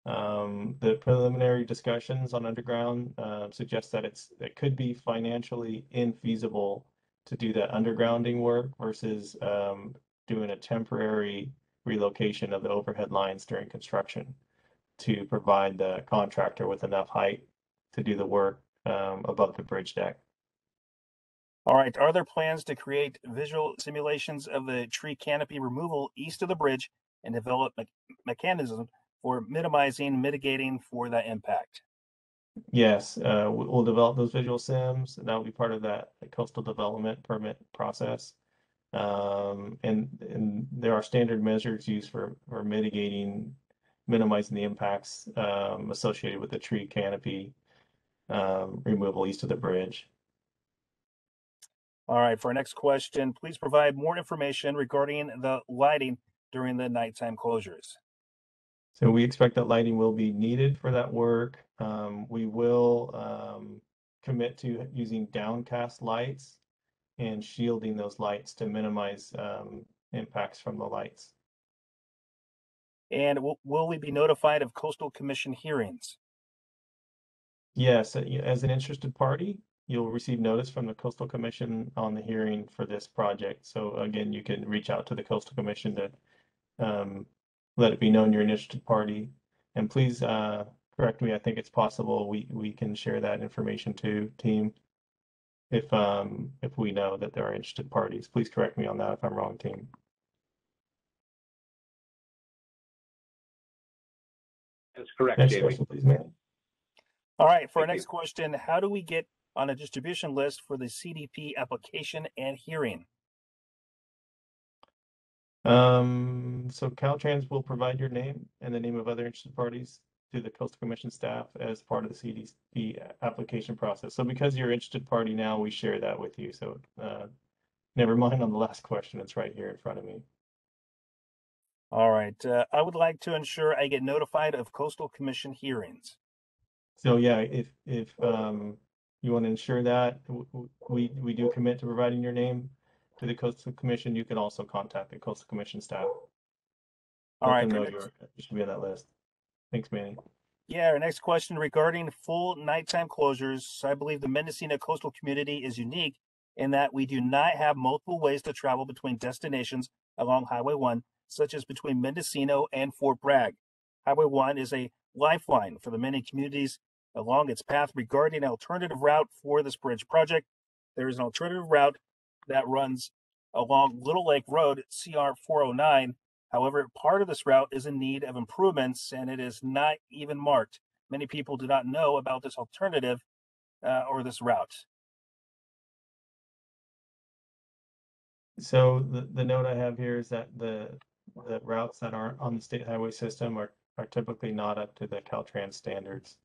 The preliminary discussions on underground suggest that it could be financially infeasible to do that undergrounding work versus doing a temporary relocation of the overhead lines during construction to provide the contractor with enough height to do the work above the bridge deck. All right, are there plans to create visual simulations of the tree canopy removal east of the bridge and develop mechanisms for mitigating for that impact? Yes, we'll develop those visual sims, and that will be part of that coastal development permit process. And there are standard measures used for minimizing the impacts associated with the tree canopy removal east of the bridge. All right, for our next question, please provide more information regarding the lighting during the nighttime closures. So we expect that lighting will be needed for that work. We will commit to using downcast lights and shielding those lights to minimize impacts from the lights. And will we be notified of Coastal Commission hearings? Yes, as an interested party, you'll receive notice from the Coastal Commission on the hearing for this project. So again, you can reach out to the Coastal Commission to let it be known you're an interested party. And please correct me, I think it's possible we can share that information to team if we know that there are interested parties. Please correct me on that if I'm wrong, team. That's correct, Next Jamie. question, please, Manny. All right, for our Thank next question, how do we get on a distribution list for the CDP application and hearing? So Caltrans will provide your name and the name of other interested parties to the Coastal Commission staff as part of the CDP application process. So because you're an interested party now, we share that with you. So never mind on the last question, it's right here in front of me. All right, I would like to ensure I get notified of Coastal Commission hearings. So yeah, if you want to ensure that, we do commit to providing your name to the Coastal Commission. You can also contact the Coastal Commission staff. All right, Let them know you should be on that list. Thanks, Manny. Yeah, our next question regarding full nighttime closures. I believe the Mendocino coastal community is unique in that we do not have multiple ways to travel between destinations along Highway 1, such as between Mendocino and Fort Bragg. Highway 1 is a lifeline for the many communities along its path. Regarding an alternative route for this bridge project, there is an alternative route that runs along Little Lake Road, CR 409. However, part of this route is in need of improvements and it is not even marked. Many people do not know about this alternative or this route. So the note I have here is that the routes that aren't on the state highway system are typically not up to the Caltrans standards.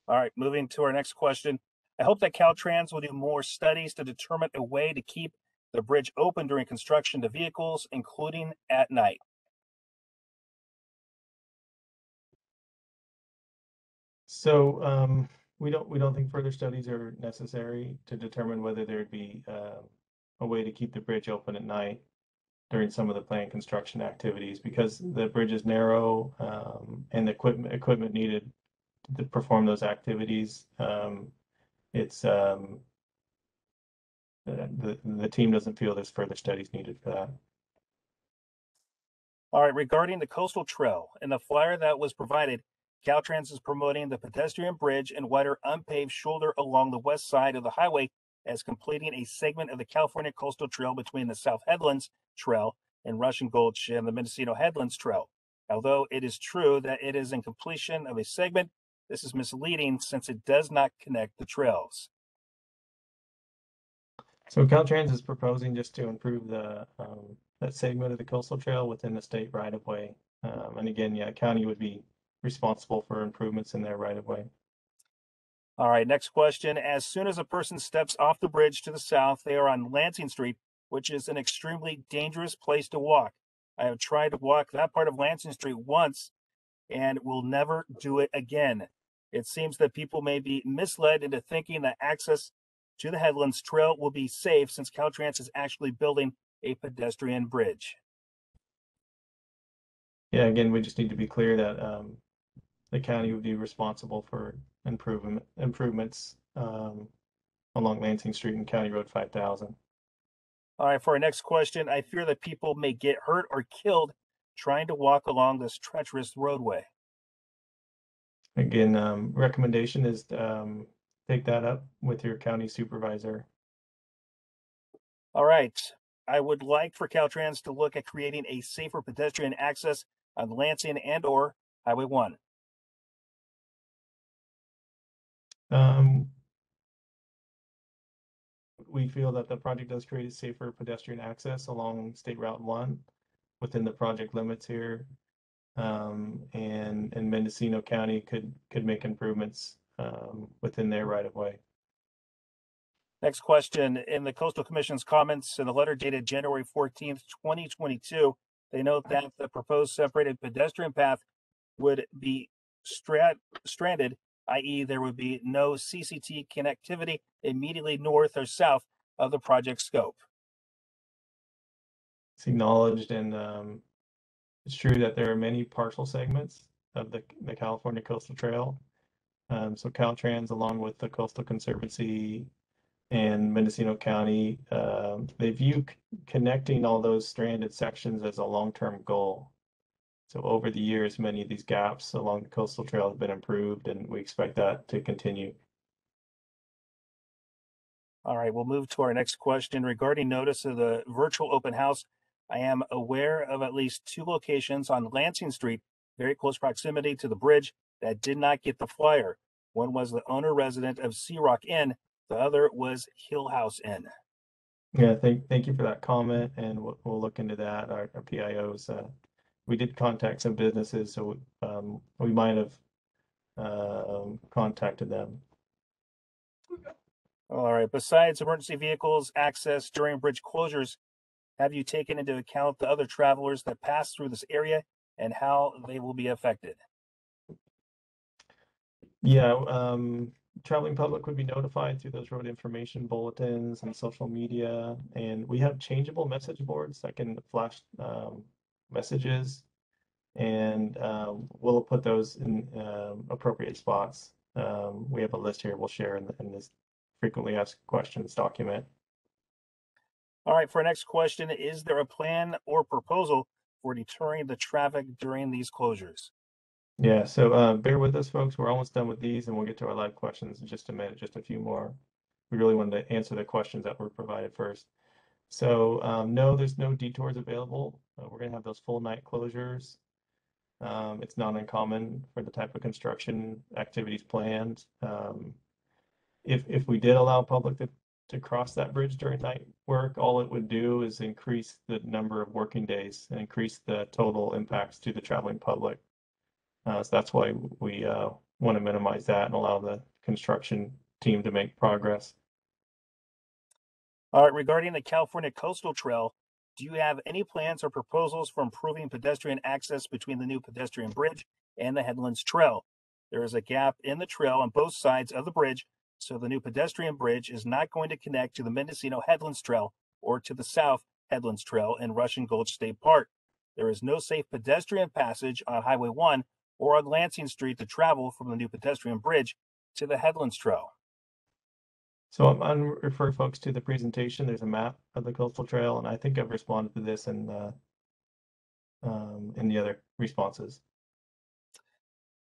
All right, moving to our next question. I hope that Caltrans will do more studies to determine a way to keep the bridge open during construction to vehicles, including at night. So we don't think further studies are necessary to determine whether there'd be a way to keep the bridge open at night during some of the planned construction activities, because the bridge is narrow and the equipment needed to perform those activities. The team doesn't feel there's further studies needed for that. All right, regarding the coastal trail, in the flyer that was provided, Caltrans is promoting the pedestrian bridge and wider unpaved shoulder along the west side of the highway as completing a segment of the California Coastal Trail between the South Headlands Trail and Russian Gulch and the Mendocino Headlands Trail. Although it is true that it is in completion of a segment, This is misleading since it does not connect the trails. So Caltrans is proposing just to improve that segment of the coastal trail within the state right of way. And again, yeah, county would be responsible for improvements in their right of way. All right, next question. As soon as a person steps off the bridge to the south, they are on Lansing Street, which is an extremely dangerous place to walk. I have tried to walk that part of Lansing Street once and will never do it again. It seems that people may be misled into thinking that access to the Headlands Trail will be safe since Caltrans is actually building a pedestrian bridge. Yeah, again, we just need to be clear that the county would be responsible for improvements along Lansing Street and County Road 5000. All right, for our next question, I fear that people may get hurt or killed trying to walk along this treacherous roadway. Again, recommendation is take that up with your county supervisor. All right, I would like for Caltrans to look at creating a safer pedestrian access on Lansing and or Highway 1. We feel that the project does create a safer pedestrian access along State Route 1 within the project limits here. And Mendocino County could make improvements within their right of way. Next question. In the Coastal Commission's comments in a letter dated January 14th, 2022, they note that the proposed separated pedestrian path would be stranded, i.e. there would be no CCT connectivity immediately north or south of the project scope. It's acknowledged, and it's true that there are many partial segments of the California Coastal Trail. So Caltrans, along with the Coastal Conservancy and Mendocino County, they view connecting all those stranded sections as a long-term goal. So over the years, many of these gaps along the coastal trail have been improved, and we expect that to continue. All right, we'll move to our next question. Regarding notice of the virtual open house, I am aware of at least 2 locations on Lansing Street, very close proximity to the bridge, that did not get the flyer. One was the owner resident of Sea Rock Inn. The other was Hill House Inn. Yeah, thank you for that comment, and we'll look into that. Our PIOs, we did contact some businesses, so we might have contacted them. All right, besides emergency vehicles access during bridge closures, have you taken into account the other travelers that pass through this area and how they will be affected? Yeah, traveling public would be notified through those road information bulletins and social media, and we have changeable message boards that can flash messages, and we'll put those in appropriate spots. We have a list here we'll share in this frequently asked questions document. All right, for our next question, is there a plan or proposal for deterring the traffic during these closures? Yeah, so bear with us, folks. We're almost done with these, and we'll get to our live questions in just a minute, just a few more. We really wanted to answer the questions that were provided first. So no, there's no detours available. We're going to have those full night closures. It's not uncommon for the type of construction activities planned. If we did allow public to cross that bridge during night work, all it would do is increase the number of working days and increase the total impacts to the traveling public. So that's why we want to minimize that and allow the construction team to make progress. All right, regarding the California Coastal Trail, do you have any plans or proposals for improving pedestrian access between the new pedestrian bridge and the Headlands Trail? There is a gap in the trail on both sides of the bridge, so the new pedestrian bridge is not going to connect to the Mendocino Headlands Trail or to the South Headlands Trail in Russian Gulch State Park. There is no safe pedestrian passage on Highway 1 or on Lansing Street to travel from the new pedestrian bridge to the Headlands Trail. So I'm refer folks to the presentation. There's a map of the coastal trail, and I think I've responded to this in the other responses.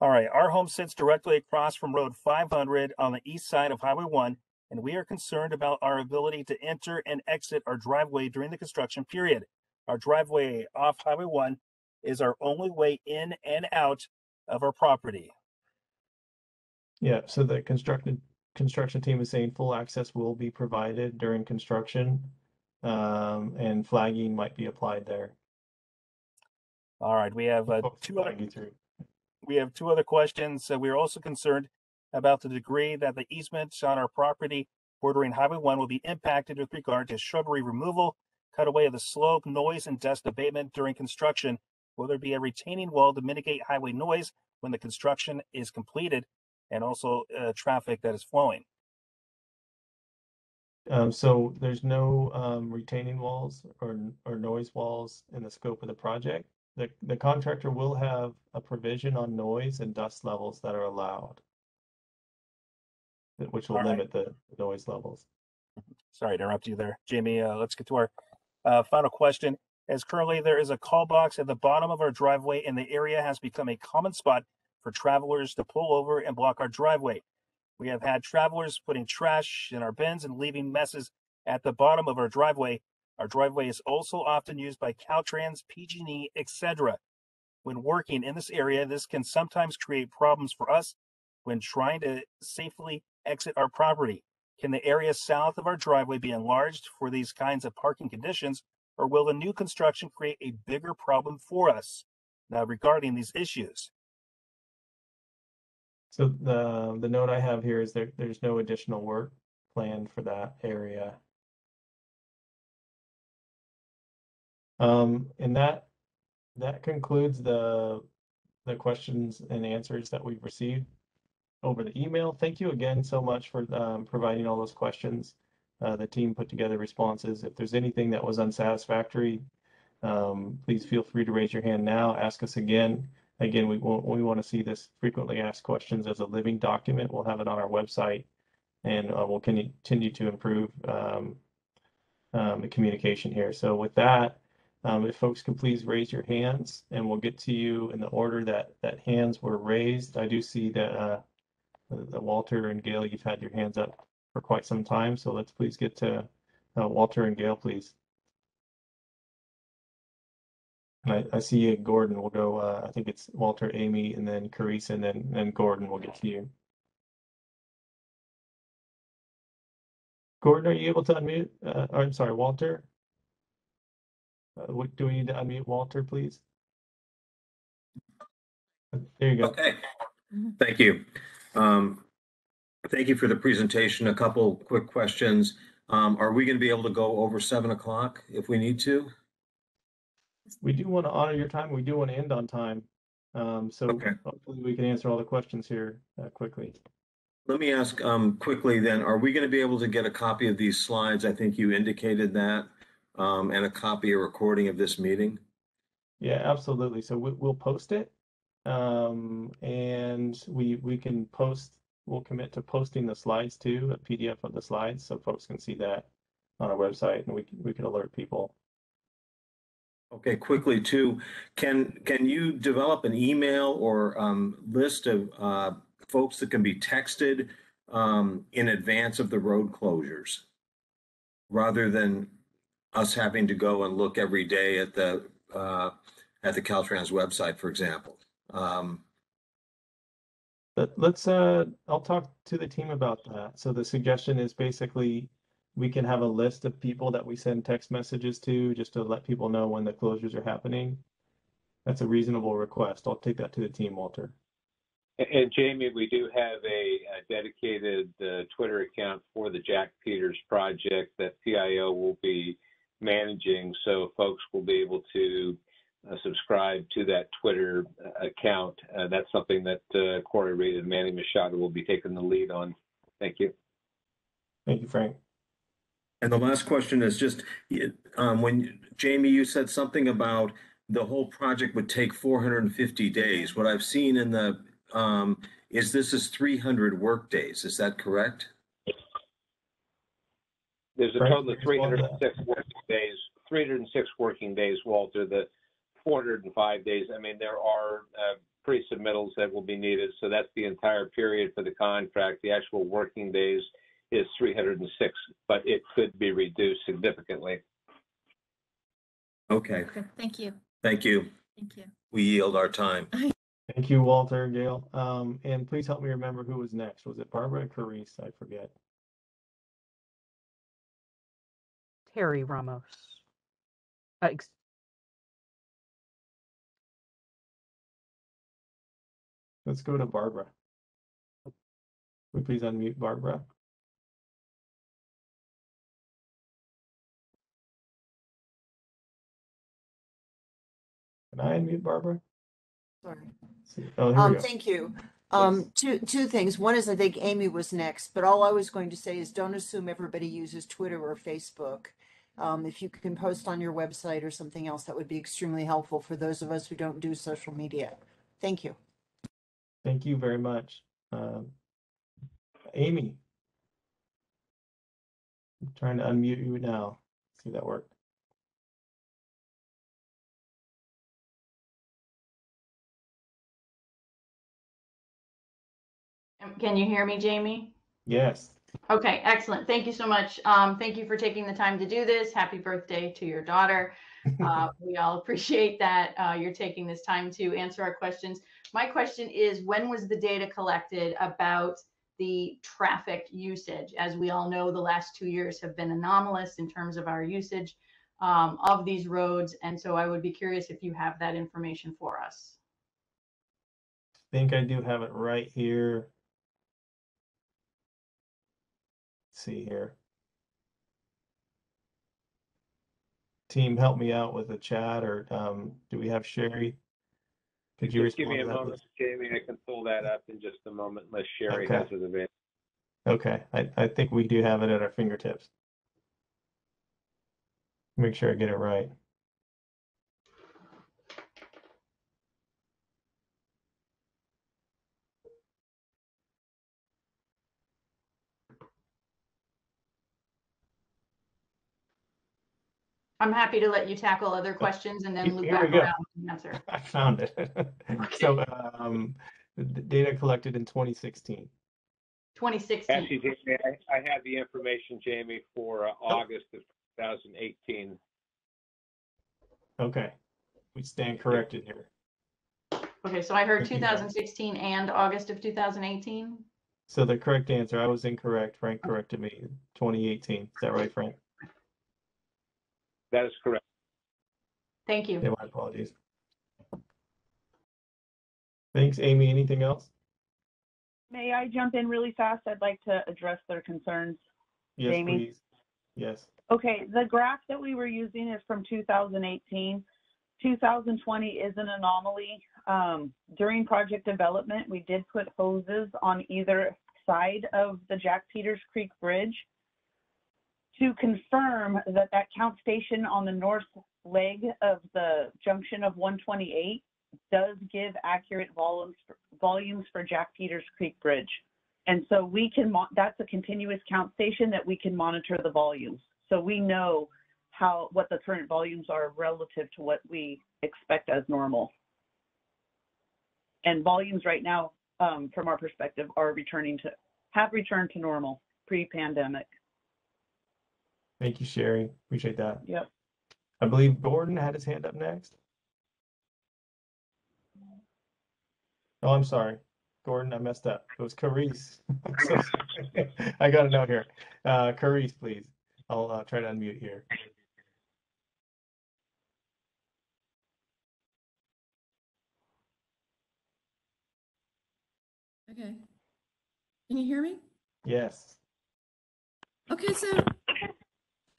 All right, our home sits directly across from Road 500 on the east side of Highway 1, and we are concerned about our ability to enter and exit our driveway during the construction period. Our driveway off Highway 1 is our only way in and out of our property. Yeah, so the construction team is saying full access will be provided during construction, and flagging might be applied there. All right, we have two other questions. We are also concerned about the degree that the easement on our property bordering Highway 1 will be impacted with regard to shrubbery removal, cutaway of the slope, noise, and dust abatement during construction. Will there be a retaining wall to mitigate highway noise when the construction is completed, and also traffic that is flowing? So there's no retaining walls or noise walls in the scope of the project. The contractor will have a provision on noise and dust levels that are allowed, which will limit the noise levels. Sorry to interrupt you there, Jamie. Let's get to our final question. As currently there is a call box at the bottom of our driveway, and the area has become a common spot for travelers to pull over and block our driveway. We have had travelers putting trash in our bins and leaving messes at the bottom of our driveway. Our driveway is also often used by Caltrans, PG&E, etc. When working in this area, this can sometimes create problems for us when trying to safely exit our property. Can the area south of our driveway be enlarged for these kinds of parking conditions, or will the new construction create a bigger problem for us? Now, regarding these issues. So the note I have here is there's no additional work planned for that area. And that concludes the questions and answers that we've received over the email. Thank you again so much for providing all those questions. The team put together responses. If there's anything that was unsatisfactory, please feel free to raise your hand now. Ask us again. Again, we want to see this frequently asked questions as a living document. We'll have it on our website, and we'll continue to improve the communication here. So with that, if folks can please raise your hands, and we'll get to you in the order that hands were raised. I do see that Walter and Gail, you've had your hands up for quite some time, so let's please get to Walter and Gail, please. And I see Gordon. We'll go, I think it's Walter, Amy, and then Carissa, and then Gordon. We'll get to you. Gordon, are you able to unmute? I'm sorry, Walter. Do we need to unmute Walter, please? There you go. Okay. Thank you. Thank you for the presentation. A couple quick questions. Are we going to be able to go over 7 o'clock if we need to? We do want to honor your time. We do want to end on time. So okay. Hopefully we can answer all the questions here quickly. Let me ask quickly then, are we going to be able to get a copy of these slides? I think you indicated that, and a copy or recording of this meeting. Yeah, absolutely. So we'll post it, and we can post, we'll commit to posting the slides too, a PDF of the slides, so folks can see that on our website, and we can alert people. Okay, quickly too, can you develop an email or list of folks that can be texted in advance of the road closures, rather than us having to go and look every day at the Caltrans website, for example? Let's I'll talk to the team about that. So the suggestion is basically we can have a list of people that we send text messages to, just to let people know when the closures are happening. That's a reasonable request. I'll take that to the team, Walter. And Jamie, we do have a dedicated Twitter account for the Jack Peters project that PIO will be managing, so folks will be able to subscribe to that Twitter account. That's something that Corey Reed and Manny Machado will be taking the lead on. Thank you. Thank you, Frank. And the last question is just, when Jamie, you said something about the whole project would take 450 days. What I've seen in the, this is 300 work days. Is that correct? There's a total of 306 working days, 306 working days, Walter. The 405 days, I mean, there are pre-submittals that will be needed. So that's the entire period for the contract. The actual working days is 306, but it could be reduced significantly. Okay. Thank you. Thank you. Thank you. We yield our time. Thank you, Walter, Gail. And please help me remember who was next. Was it Barbara or Carice? I forget. Terry Ramos. Let's go to Barbara. Would you please unmute Barbara? Can I unmute Barbara? Sorry. Oh, here we go. Thank you. Yes. Two things. One is I think Amy was next, but all I was going to say is don't assume everybody uses Twitter or Facebook. If you can post on your website or something else, that would be extremely helpful for those of us who don't do social media. Thank you. Thank you very much. Amy. I'm trying to unmute you now. See if that worked. Can you hear me, Jamie? Yes. Okay, excellent. Thank you so much. Thank you for taking the time to do this. Happy birthday to your daughter. We all appreciate that you're taking this time to answer our questions. My question is, when was the data collected about the traffic usage? As we all know, the last 2 years have been anomalous in terms of our usage of these roads. And so I would be curious if you have that information for us. I think I do have it right here. Let's see here. Team, help me out with the chat, or do we have Sherry? Could you just give me a respond to that, moment, please? Jamie. I can pull that up in just a moment unless Sherry Okay. has it available. Okay, I think we do have it at our fingertips. Make sure I get it right. I'm happy to let you tackle other questions and then loop Here we back go. around and answer. I found it. Okay. So the data collected in 2016. 2016. Actually, Jamie, I have the information, Jamie, for August of 2018. Okay, we stand corrected here. Okay, so I heard Thank you, guys. 2016 and August of 2018. So the correct answer, I was incorrect. Frank corrected me. 2018. Is that right, Frank? That is correct. Thank you. Yeah, my apologies. Thanks, Amy. Anything else? May I jump in really fast? I'd like to address their concerns. Yes, Jamie? please. Yes. Okay, the graph that we were using is from 2018. 2020 is an anomaly. During project development, we did put hoses on either side of the Jack Peters Creek Bridge to confirm that that count station on the north leg of the junction of 128 does give accurate volumes for Jack Peters Creek Bridge. And so we can, that's a continuous count station that we can monitor the volumes. So we know what the current volumes are relative to what we expect as normal. And volumes right now, from our perspective, have returned to normal pre-pandemic. Thank you, Sherry. Appreciate that. Yep. I believe Gordon had his hand up next. Oh, I'm sorry. Gordon, I messed up. It was Carice. I'm so sorry. I got a note here. Carice, please. I'll try to unmute here. Okay. Can you hear me? Yes. Okay, so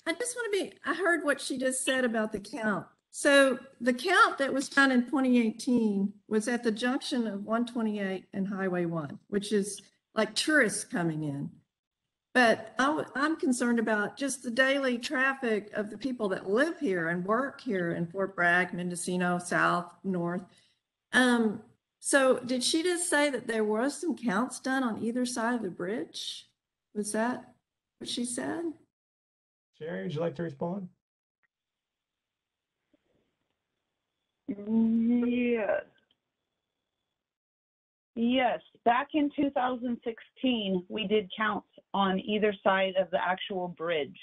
I just want to I heard what she just said about the count. So the count that was found in 2018 was at the junction of 128 and Highway 1, which is like tourists coming in. But I'm concerned about just the daily traffic of the people that live here and work here in Fort Bragg, Mendocino, South, North. So did she just say that there was some counts done on either side of the bridge? Was that what she said? Sherry, would you like to respond? Yes. Yes, back in 2016, we did counts on either side of the actual bridge.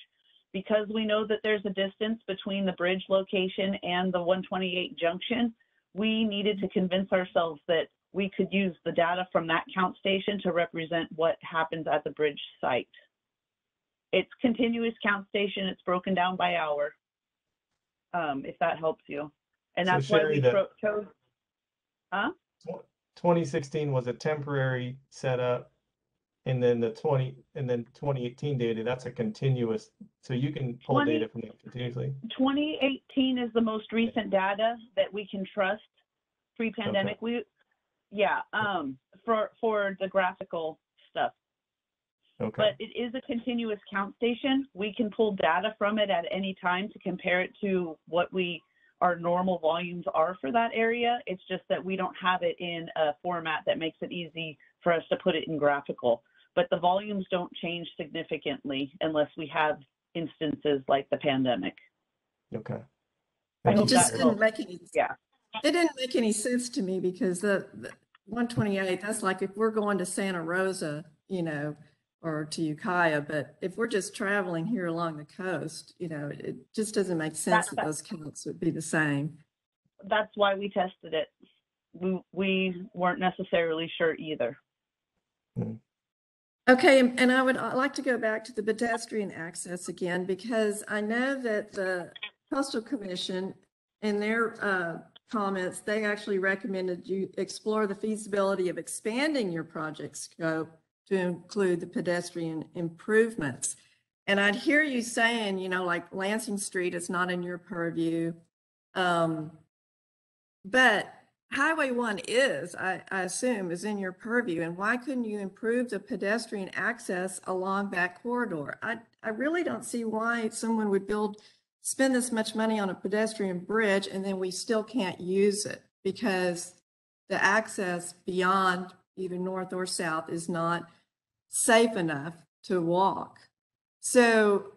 Because we know that there's a distance between the bridge location and the 128 junction, we needed to convince ourselves that we could use the data from that count station to represent what happens at the bridge site. It's continuous count station. It's broken down by hour, if that helps you. And So that's why Sherry, we chose, 2016 was a temporary setup, and then 2018 data, that's a continuous, so you can pull data from that continuously. 2018 is the most recent data that we can trust pre-pandemic. Okay. For the graphical stuff. Okay. But it is a continuous count station. We can pull data from it at any time to compare it to what our normal volumes are for that area. It's just that we don't have it in a format that makes it easy for us to put it in graphical. But the volumes don't change significantly unless we have instances like the pandemic. Okay. I hope It just that didn't helps. make any, it didn't make any sense to me because the 128, that's like if we're going to Santa Rosa, or to Ukiah, but if we're just traveling here along the coast, it just doesn't make sense that those counts would be the same. That's why we tested it. We weren't necessarily sure either. Okay, and I would like to go back to the pedestrian access again, because I know that the Coastal Commission, in their comments, they actually recommended you explore the feasibility of expanding your project scope to include the pedestrian improvements. And I'd hear you saying, like Lansing Street is not in your purview. But Highway 1 is, I assume, is in your purview. And why couldn't you improve the pedestrian access along that corridor? I really don't see why someone would spend this much money on a pedestrian bridge and then we still can't use it, because the access beyond either north or south is not safe enough to walk. So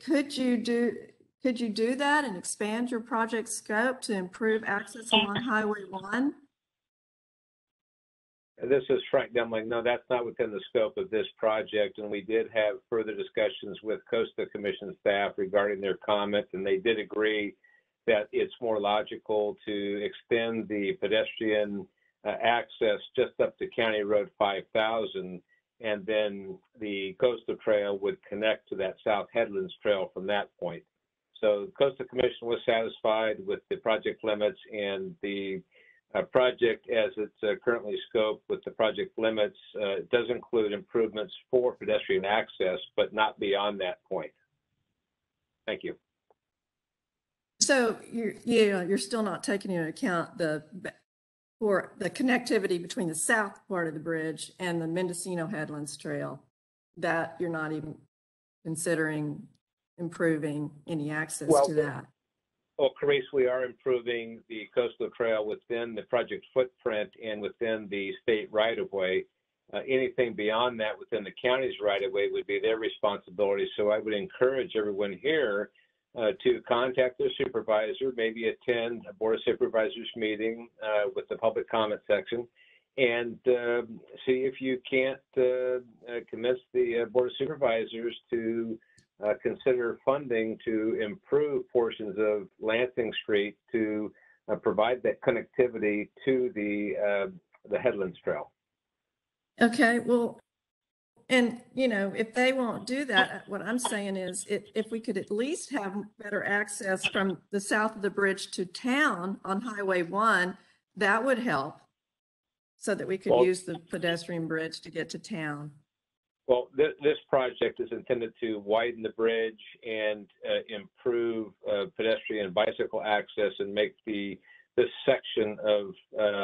could you do that and expand your project scope to improve access along Highway 1? This is Frank Demling. No, that's not within the scope of this project. And we did have further discussions with Coastal Commission staff regarding their comments, and they did agree that it's more logical to extend the pedestrian access just up to County Road 5000, and then the coastal trail would connect to that South Headlands trail from that point. So the Coastal Commission was satisfied with the project limits, and the project as it's currently scoped with the project limits does include improvements for pedestrian access, but not beyond that point. Thank you. So you're still not taking into account for the connectivity between the south part of the bridge and the Mendocino Headlands Trail, that you're not even considering improving any access to that? Well, Carice, we are improving the coastal trail within the project footprint and within the state right-of-way. Anything beyond that within the county's right-of-way would be their responsibility. So I would encourage everyone here to contact their supervisor, maybe attend a Board of Supervisors meeting with the public comment section, and see if you can't convince the Board of Supervisors to consider funding to improve portions of Lansing Street to provide that connectivity to the Headlands Trail. Okay, well, and if they won't do that, what I'm saying is if we could at least have better access from the south of the bridge to town on Highway 1, that would help, so that we could use the pedestrian bridge to get to town. Well, this project is intended to widen the bridge and improve pedestrian and bicycle access and make this section of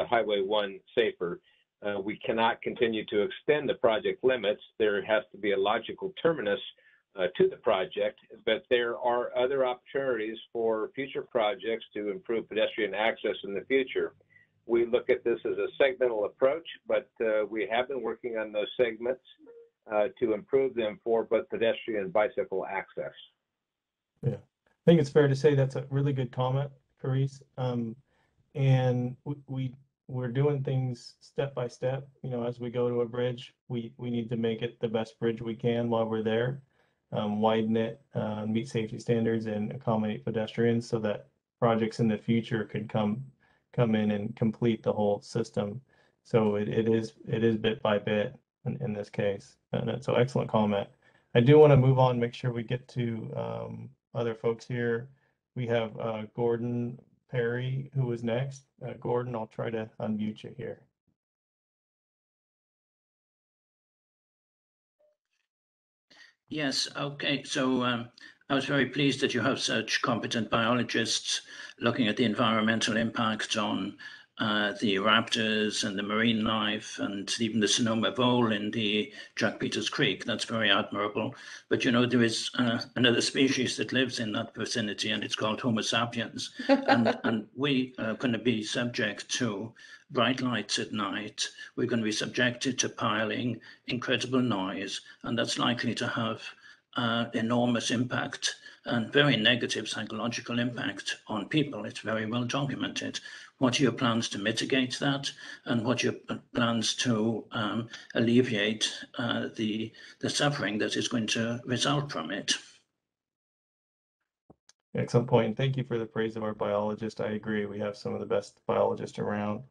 Highway 1 safer. We cannot continue to extend the project limits. There has to be a logical terminus to the project, but there are other opportunities for future projects to improve pedestrian access in the future. We look at this as a segmental approach, but we have been working on those segments to improve them for both pedestrian and bicycle access. Yeah, I think it's fair to say that's a really good comment, Carice. And we're doing things step by step. As we go to a bridge, we need to make it the best bridge we can while we're there, widen it, meet safety standards, and accommodate pedestrians so that projects in the future could come come in and complete the whole system. So it is bit by bit in this case. And so excellent comment. I do want to move on, make sure we get to other folks here. We have Gordon Perry, who is next. Gordon, I'll try to unmute you here. Yes, okay. So I was very pleased that you have such competent biologists looking at the environmental impact on the raptors and the marine life and even the Sonoma vole in the Jack Peters Creek. That's very admirable. But you know, there is another species that lives in that vicinity, and it's called Homo sapiens. And we are going to be subject to bright lights at night. We're going to be subjected to piling, incredible noise, and that's likely to have enormous impact and very negative psychological impact on people. It's very well documented. What are your plans to mitigate that, and what are your plans to alleviate the suffering that is going to result from it? Excellent point. Thank you for the praise of our biologist. I agree. We have some of the best biologists around.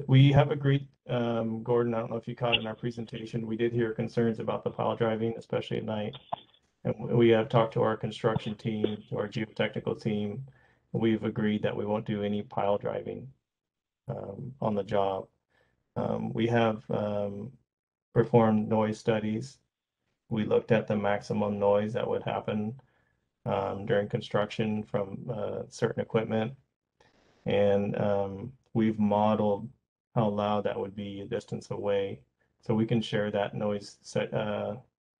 We have agreed, Gordon, I don't know if you caught in our presentation, we did hear concerns about the pile driving, especially at night. And we have talked to our construction team, to our geotechnical team. We've agreed that we won't do any pile driving on the job. We have performed noise studies. We looked at the maximum noise that would happen during construction from certain equipment. And we've modeled how loud that would be a distance away. So we can share that noise set,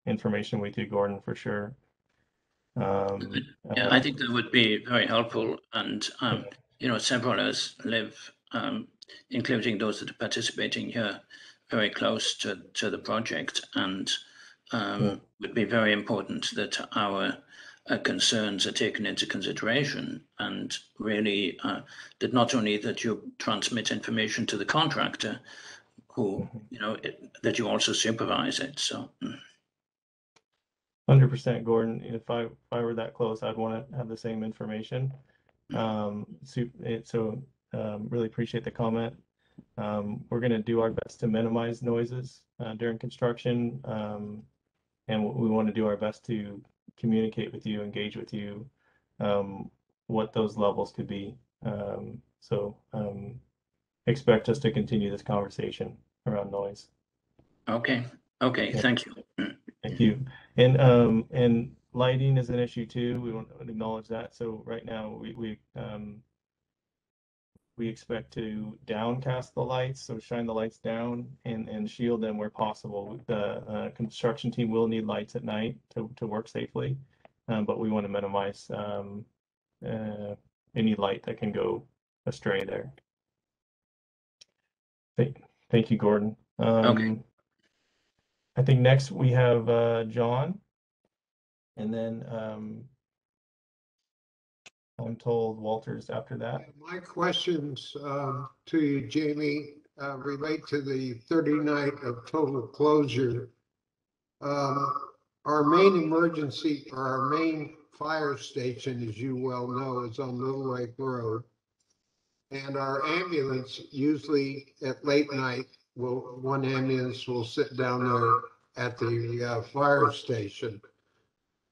information with you, Gordon, for sure. Yeah, I think that would be very helpful. And, you know, several of us live, including those that are participating here, very close to the project. And would be very important that our concerns are taken into consideration, and really that not only that you transmit information to the contractor, who, you know, that you also supervise it. So 100%, Gordon. If I were that close, I'd want to have the same information. Really appreciate the comment. We're going to do our best to minimize noises during construction, and we want to do our best to communicate with you, engage with you, what those levels could be. Expect us to continue this conversation around noise. Okay. Yeah. Thank you. Thank you. And lighting is an issue too. We want to acknowledge that. So right now we expect to downcast the lights, so shine the lights down and shield them where possible. The construction team will need lights at night to work safely, but we want to minimize any light that can go astray there. Thank you, Gordon. Okay. I think next we have John, and then I'm told Walter's after that. My questions to you, Jamie, relate to the 30 night of total closure. Our main fire station, as you well know, is on Little Lake Road. And our ambulance, usually at late night, one ambulance will sit down there at the fire station.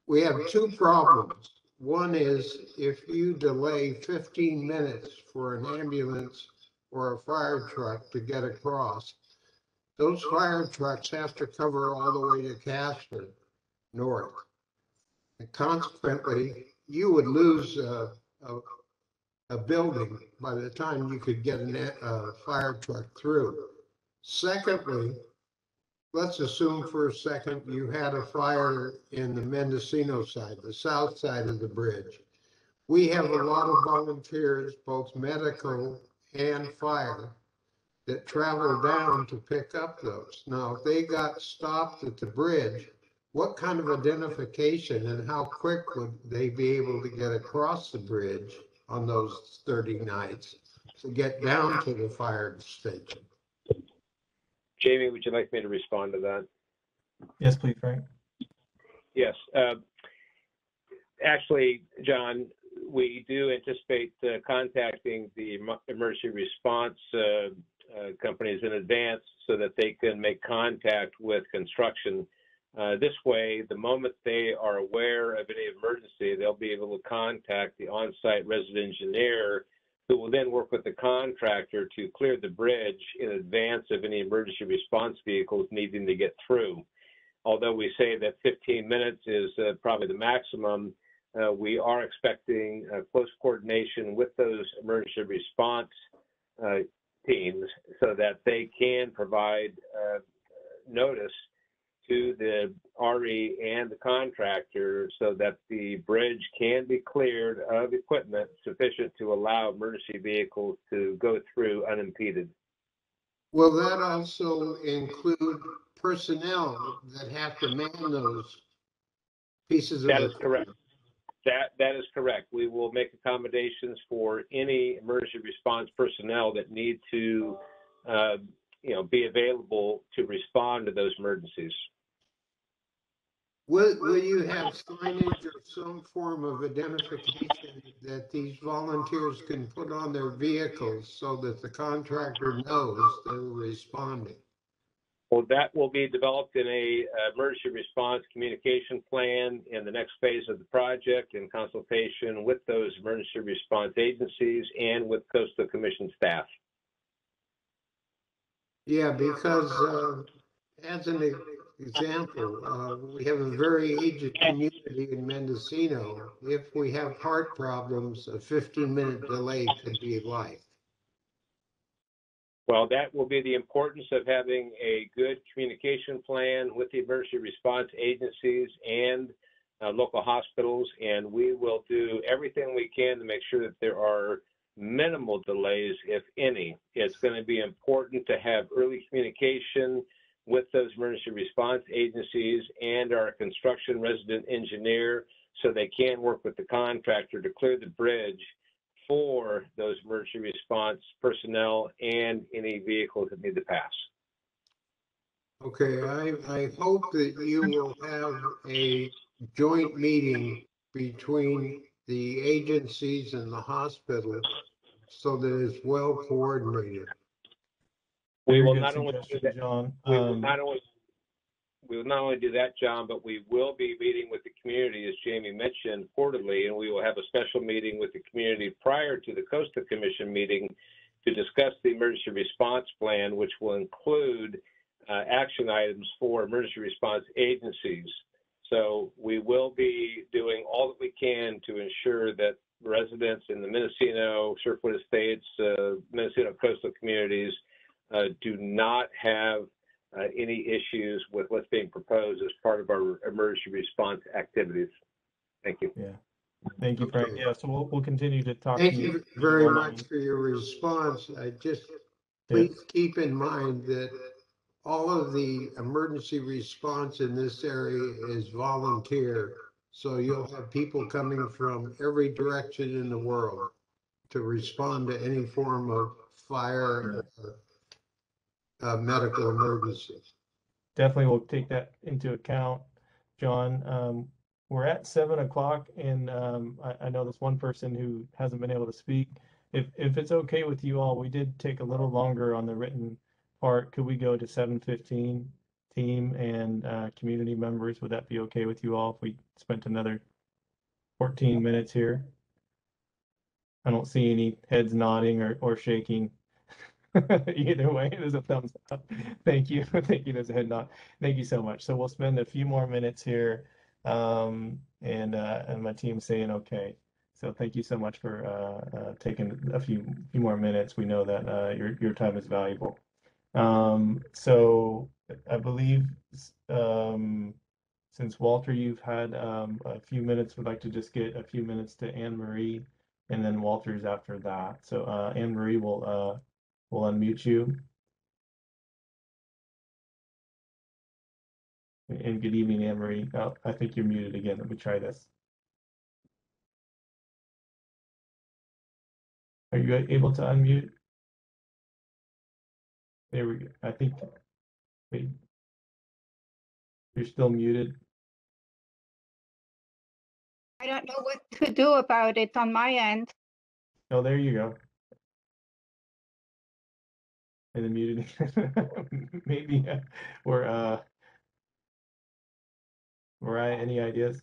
We have two problems. One is if you delay 15 minutes for an ambulance or a fire truck to get across, those fire trucks have to cover all the way to Casper north. And consequently, you would lose a building by the time you could get a fire truck through. Secondly, let's assume for a second you had a fire in the Mendocino side, the south side of the bridge. We have a lot of volunteers, both medical and fire, that travel down to pick up those. Now, if they got stopped at the bridge, what kind of identification and how quick would they be able to get across the bridge on those 30 nights to get down to the fire station? Jamie, would you like me to respond to that? Yes, please, Frank. Yes. Actually, John, we do anticipate contacting the emergency response companies in advance so that they can make contact with construction. This way, the moment they are aware of any emergency, they'll be able to contact the on-site resident engineer, who will then work with the contractor to clear the bridge in advance of any emergency response vehicles needing to get through. Although we say that 15 minutes is probably the maximum, we are expecting close coordination with those emergency response teams so that they can provide notice to the RE and the contractor so that the bridge can be cleared of equipment sufficient to allow emergency vehicles to go through unimpeded. Will that also include personnel that have to man those pieces of That is equipment? correct. That is correct. We will make accommodations for any emergency response personnel that need to, be available to respond to those emergencies. Will you have signage or some form of identification that these volunteers can put on their vehicles so that the contractor knows they're responding? Well, that will be developed in a emergency response communication plan in the next phase of the project in consultation with those emergency response agencies and with Coastal Commission staff. Yeah, because as an example, we have a very aged community in Mendocino. If we have heart problems, a 15-minute delay could be life. Well, that will be the importance of having a good communication plan with the emergency response agencies and local hospitals, and we will do everything we can to make sure that there are minimal delays, if any. It's going to be important to have early communication with those emergency response agencies and our construction resident engineer so they can work with the contractor to clear the bridge for those emergency response personnel and any vehicles that need to pass. Okay, I hope that you will have a joint meeting between the agencies and the hospital so that it's well coordinated. We will Very not good only do suggestion, that, John. we will not only do that, John, but we will be meeting with the community, as Jamie mentioned, quarterly, and we will have a special meeting with the community prior to the Coastal Commission meeting to discuss the emergency response plan, which will include action items for emergency response agencies. So we will be doing all that we can to ensure that residents in the Mendocino, Surfwood Estates, Mendocino coastal communities do not have any issues with what's being proposed as part of our emergency response activities. Thank you. Yeah. Thank you, Frank. Okay. Yeah, so we'll continue to talk Thank to you. you very much for your response. Please keep in mind that all of the emergency response in this area is volunteer. So you'll have people coming from every direction in the world to respond to any form of fire or medical emergency. Definitely we'll take that into account, John. We're at 7 o'clock and I know there's one person who hasn't been able to speak. If it's okay with you all, we did take a little longer on the written part. Could we go to 7:15, team and community members? Would that be okay with you all if we spent another 14 minutes here? I don't see any heads nodding or shaking. Either way, there's a thumbs up. Thank you. Thank you. There's a head nod. Thank you so much. So we'll spend a few more minutes here, and my team's saying okay. So thank you so much for taking a few more minutes. We know that your time is valuable. So I believe since Walter, you've had a few minutes, we'd like to just get a few minutes to Anne Marie, and then Walter's after that. So Anne Marie will unmute you. And good evening, Anne Marie. Oh, I think you're muted again. Let me try this. Are you able to unmute? There we go. I think, wait, you're still muted. I don't know what to do about it on my end. Oh, there you go. And the muted. Maybe or Mariah, any ideas?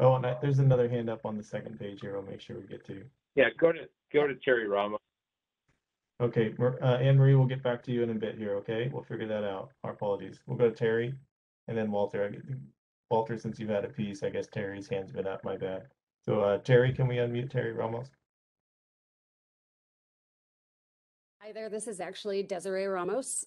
Oh, and there's another hand up on the second page here. We'll make sure we get to. Yeah, go to Terry Ramos. Okay, Anne Marie, we'll get back to you in a bit here. Okay, we'll figure that out. Our apologies. We'll go to Terry, and then Walter. Walter, since you've had a piece, I guess Terry's hand's been up. My bad. So Terry, can we unmute Terry Ramos? Hi there, this is actually Desiree Ramos.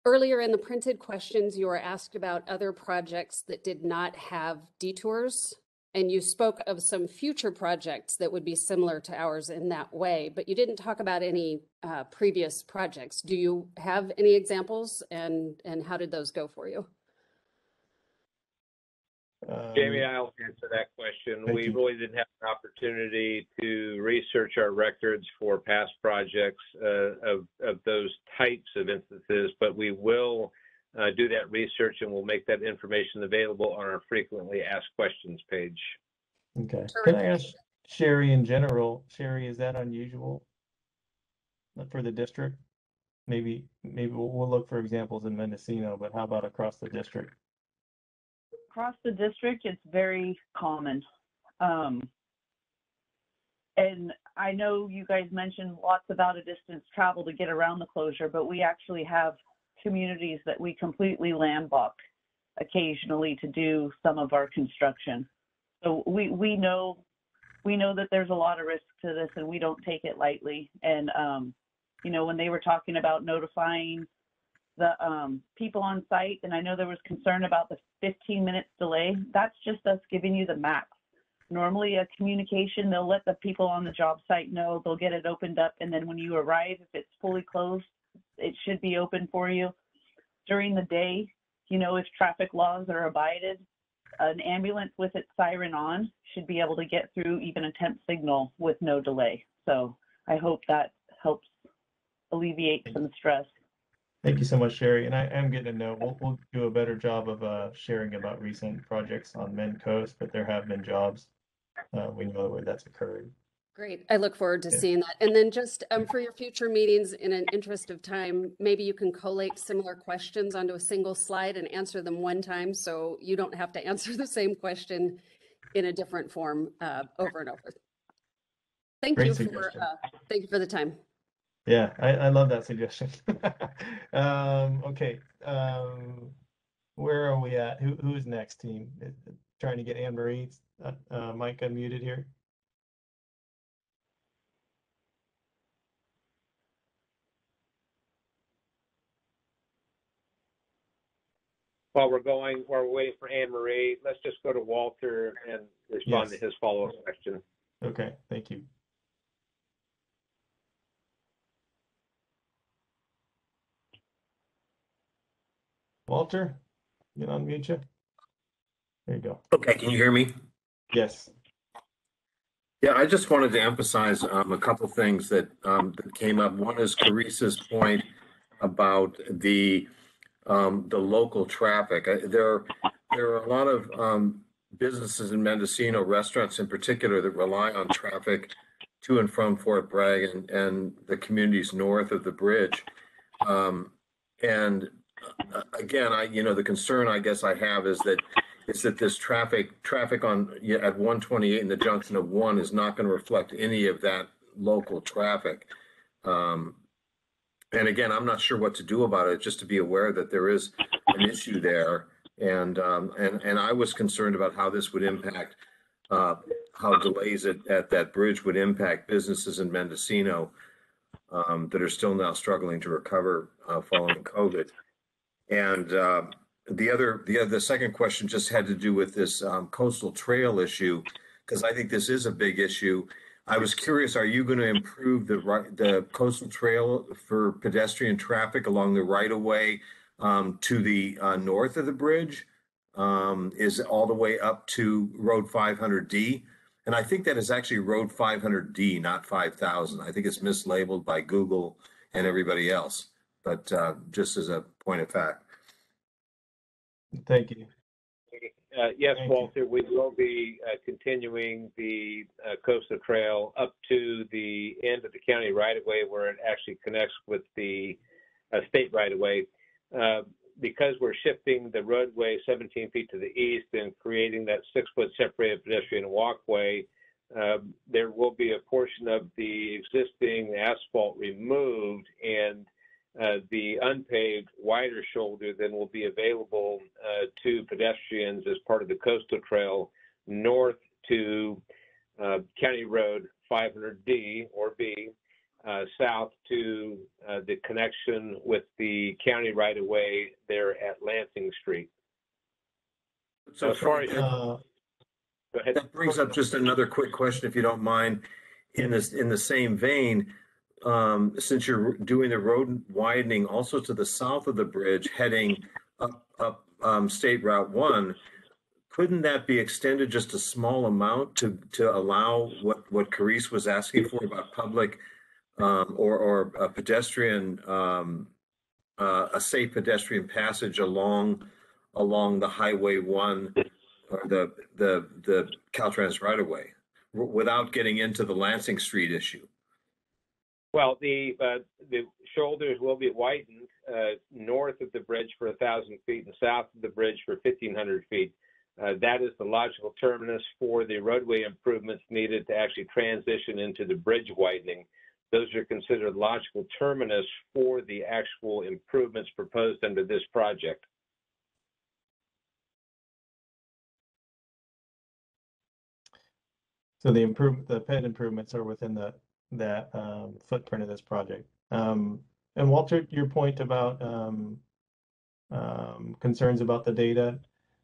Earlier in the printed questions, you were asked about other projects that did not have detours, and you spoke of some future projects that would be similar to ours in that way, but you didn't talk about any previous projects. Do you have any examples, and how did those go for you? Jamie, I'll answer that question. We really didn't have an opportunity to research our records for past projects of those types of instances, but we will do that research and we'll make that information available on our frequently asked questions page. Okay. Can I ask Sherry in general? Sherry, is that unusual for the district? Maybe we'll look for examples in Mendocino, but how about across the district? Across the district, it's very common. And I know you guys mentioned lots about a distance travel to get around the closure, but we actually have communities that we completely landlock occasionally to do some of our construction. So we know that there's a lot of risk to this and we don't take it lightly. And, you know, when they were talking about notifying the people on site, and I know there was concern about the 15 minutes delay, that's just us giving you the max. Normally a communication, they'll let the people on the job site know, they'll get it opened up, and then when you arrive, if it's fully closed, it should be open for you. During the day, you know, if traffic laws are abided, an ambulance with its siren on should be able to get through even a temp signal with no delay. So I hope that helps alleviate some stress. Thank you so much, Sherry. And I am getting a note. We'll do a better job of sharing about recent projects on Mend Coast, but there have been jobs. We know where that's occurred. Great. I look forward to seeing that. And then just for your future meetings, in an interest of time, maybe you can collate similar questions onto a single slide and answer them one time, so you don't have to answer the same question in a different form over and over. Thank you for the time. Yeah, I love that suggestion. Okay, where are we at? Who's next, team? Trying to get Anne Marie mic unmuted here. While we're waiting for Anne Marie, let's just go to Walter and respond to his follow-up question. Okay, thank you. Walter, you can unmute you. There you go. Okay, can you hear me? Yes. Yeah, I just wanted to emphasize a couple things that came up. One is Carissa's point about the local traffic. There are a lot of businesses in Mendocino, restaurants in particular, that rely on traffic to and from Fort Bragg and the communities north of the bridge. And again, the concern I guess I have is that this traffic on at 128 in the junction of 1 is not going to reflect any of that local traffic. And again, I'm not sure what to do about it, just to be aware that there is an issue there. And I was concerned about how this would impact, how delays at that bridge would impact businesses in Mendocino that are still now struggling to recover following COVID. And the second question just had to do with this coastal trail issue, because I think this is a big issue. I was curious, are you going to improve the coastal trail for pedestrian traffic along the right-of-way to the north of the bridge? Is all the way up to Road 500D? And I think that is actually Road 500D, not 5,000. I think it's mislabeled by Google and everybody else, but just as a point of fact. Thank you. Yes, Thank Walter, we will be continuing the coastal trail up to the end of the county right-of-way where it actually connects with the state right-of-way. Because we're shifting the roadway 17 feet to the east and creating that 6-foot separated pedestrian walkway, there will be a portion of the existing asphalt removed, and the unpaved wider shoulder then will be available to pedestrians as part of the coastal trail north to County Road 500D or B, south to the connection with the county right-of-way there at Lansing Street. So as far as Frank, go ahead. that brings up just another quick question, if you don't mind. In the same vein, since you're doing the road widening also to the south of the bridge, heading up State Route 1, couldn't that be extended just a small amount to allow what Carice was asking for about public or a pedestrian, a safe pedestrian passage along the Highway 1 or the Caltrans right of way, without getting into the Lansing Street issue? Well, the shoulders will be widened north of the bridge for 1,000 feet and south of the bridge for 1,500 feet. That is the logical terminus for the roadway improvements needed to actually transition into the bridge widening. Those are considered logical terminus for the actual improvements proposed under this project. So the ped improvements are within that footprint of this project. And Walter, your point about concerns about the data,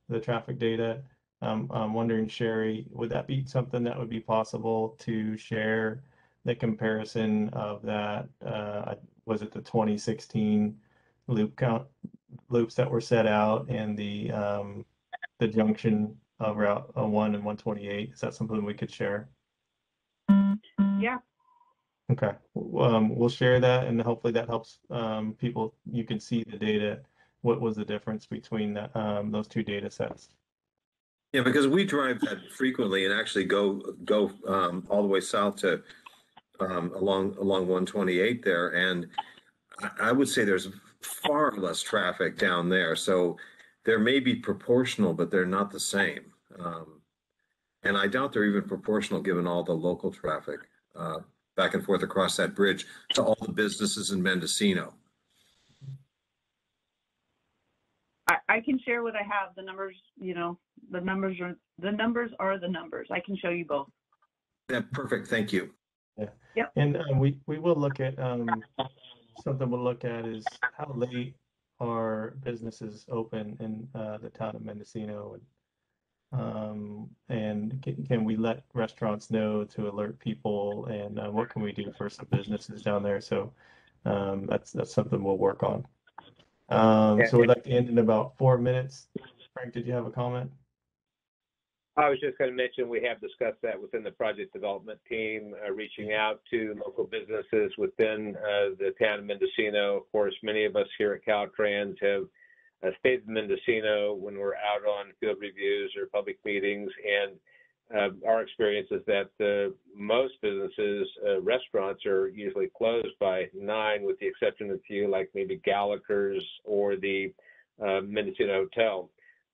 the traffic data, I'm wondering, Sherry, would that be something that would be possible to share the comparison of that? Was it the 2016 loop count loops that were set out and the junction of Route 1 and 128? Is that something we could share? Yeah. Okay, we'll share that, and hopefully that helps people. You can see the data. What was the difference between those two data sets? Yeah, because we drive that frequently and actually go all the way south to along 128 there, and I would say there's far less traffic down there. So there may be proportional, but they're not the same. And I doubt they're even proportional given all the local traffic back and forth across that bridge to all the businesses in Mendocino. I can share what I have. The numbers, the numbers are the numbers. I can show you both. That's perfect. Thank you. Yeah. Yep. And we will look at something we'll look at is how late are businesses open in the town of Mendocino, and can we let restaurants know to alert people, and what can we do for some businesses down there? So that's something we'll work on. So we'd like to end in about 4 minutes. Frank, did you have a comment? I was just going to mention we have discussed that within the project development team, reaching out to local businesses within the town of Mendocino. Of course, many of us here at Caltrans have stayed in Mendocino when we're out on field reviews or public meetings, and our experience is that most businesses, restaurants, are usually closed by 9, with the exception of a few like maybe Gallagher's or the Mendocino Hotel.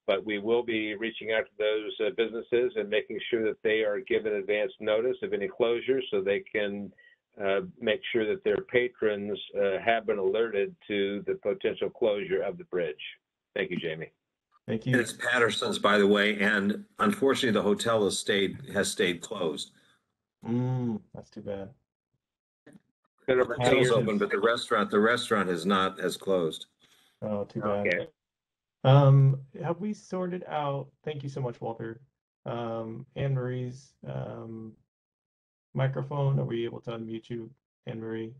But we will be reaching out to those businesses and making sure that they are given advance notice of any closures so they can make sure that their patrons have been alerted to the potential closure of the bridge. Thank you, Jamie. Thank you. It's Patterson's, by the way, and unfortunately the hotel has stayed closed. That's too bad. The hotel's open, but the restaurant has closed. Oh, too bad. Okay. Have we sorted out, thank you so much, Walter, Anne-Marie's microphone? Are we able to unmute you, Anne-Marie?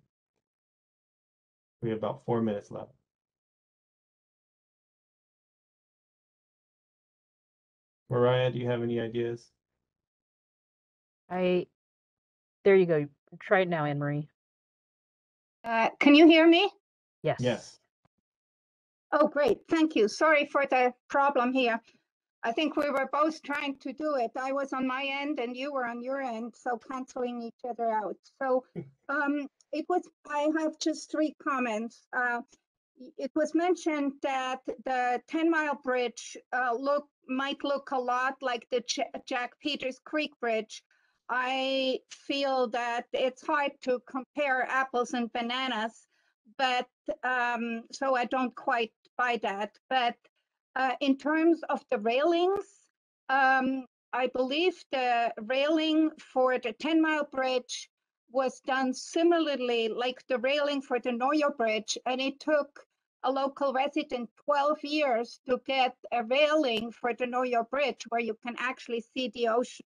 We have about 4 minutes left. Mariah, do you have any ideas? There you go. Try it now, Anne-Marie. Can you hear me? Yes. Yes. Oh, great. Thank you. Sorry for the problem here. I think we were both trying to do it. I was on my end and you were on your end, so canceling each other out. So I have just 3 comments. It was mentioned that the 10-mile bridge might look a lot like the Jack Peters Creek Bridge. I feel that it's hard to compare apples and bananas, but so I don't quite buy that. But in terms of the railings, I believe the railing for the 10-mile bridge was done similarly like the railing for the Noyo Bridge, and it took a local resident 12 years to get a railing for the Noyo Bridge where you can actually see the ocean.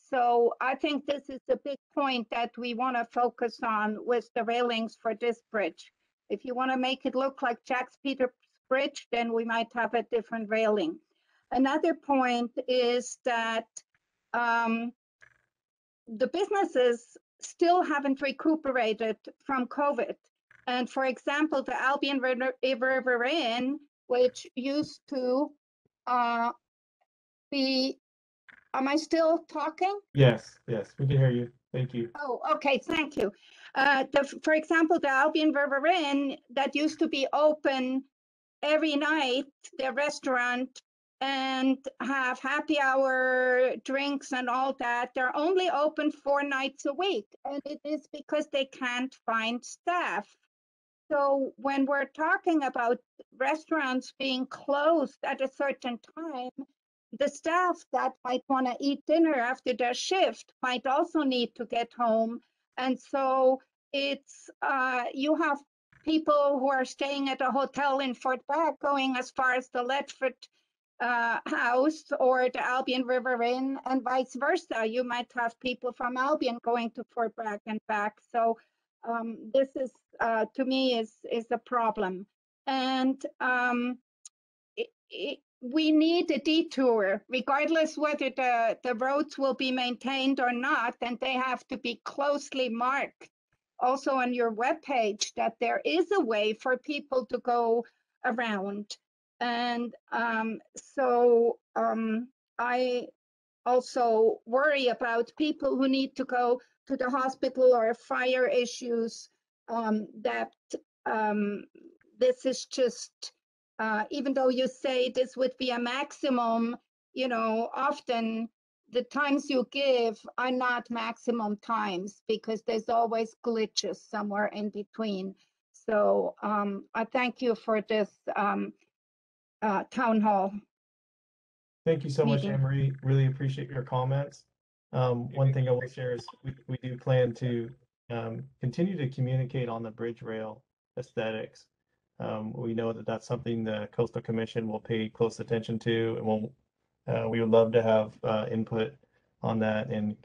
So I think this is a big point that we want to focus on with the railings for this bridge. If you want to make it look like Jack Peters Bridge, then we might have a different railing. Another point is that the businesses still haven't recuperated from COVID. And for example, the Albion Riparian, which used to be, am I still talking? Yes, yes, we can hear you. Thank you. Oh, okay, thank you. For example, the Albion Riparian that used to be open every night, the restaurant, and have happy hour drinks and all that, they're only open 4 nights a week. And it is because they can't find staff. So when we're talking about restaurants being closed at a certain time, the staff that might want to eat dinner after their shift might also need to get home. And so it's, you have people who are staying at a hotel in Fort Bragg going as far as the Ledford House or the Albion River Inn, and vice versa. You might have people from Albion going to Fort Bragg and back. So this is, to me, is a problem. And we need a detour, regardless whether the roads will be maintained or not, and they have to be closely marked. Also on your webpage, that there is a way for people to go around. And I also worry about people who need to go to the hospital or fire issues, that this is just, even though you say this would be a maximum, you know, often the times you give are not maximum times because there's always glitches somewhere in between. So I thank you for this town hall. Thank you so much, meeting. Anne-Marie. Really appreciate your comments. One thing I will share is we do plan to continue to communicate on the bridge rail aesthetics. We know that that's something the Coastal Commission will pay close attention to, and we would love to have input on that and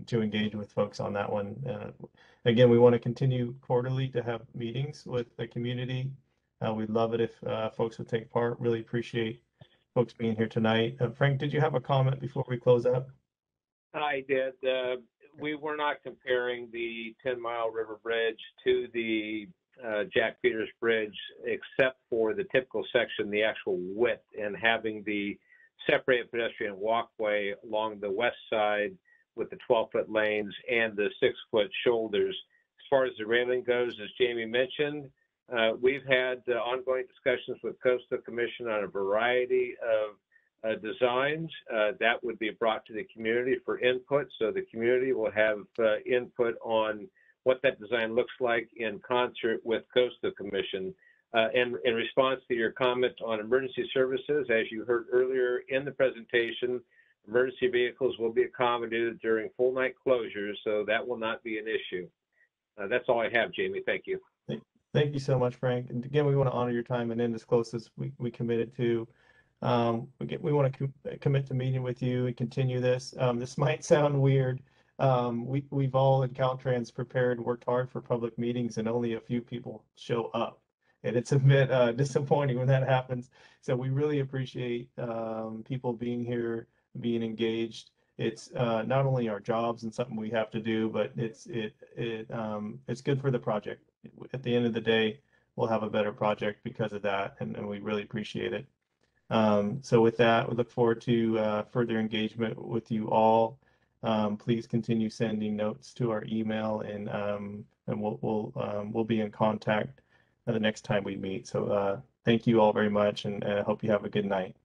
to engage with folks on that one. Again, we want to continue quarterly to have meetings with the community. We'd love it if folks would take part. Really appreciate folks being here tonight. Frank, did you have a comment before we close up? I did. We were not comparing the 10-mile river bridge to the Jack Peters Bridge, except for the typical section, the actual width, and having the separated pedestrian walkway along the west side with the 12-foot lanes and the 6-foot shoulders. As far as the railing goes, as Jamie mentioned, we've had ongoing discussions with Coastal Commission on a variety of designs that would be brought to the community for input. So the community will have input on what that design looks like in concert with Coastal Commission. And in response to your comment on emergency services, as you heard earlier in the presentation, emergency vehicles will be accommodated during full night closures, so that will not be an issue. That's all I have, Jamie. Thank you. Thank you so much, Frank. And again, we want to honor your time and end as close as we committed to. We want to commit to meeting with you and continue this. This might sound weird. We've all in Caltrans prepared, worked hard for public meetings, and only a few people show up. And it's a bit disappointing when that happens. So we really appreciate people being here, being engaged. It's not only our jobs and something we have to do, but it's good for the project. At the end of the day, we'll have a better project because of that, and we really appreciate it. So with that, we look forward to further engagement with you all. Please continue sending notes to our email, and we'll be in contact the next time we meet. So thank you all very much, and I hope you have a good night.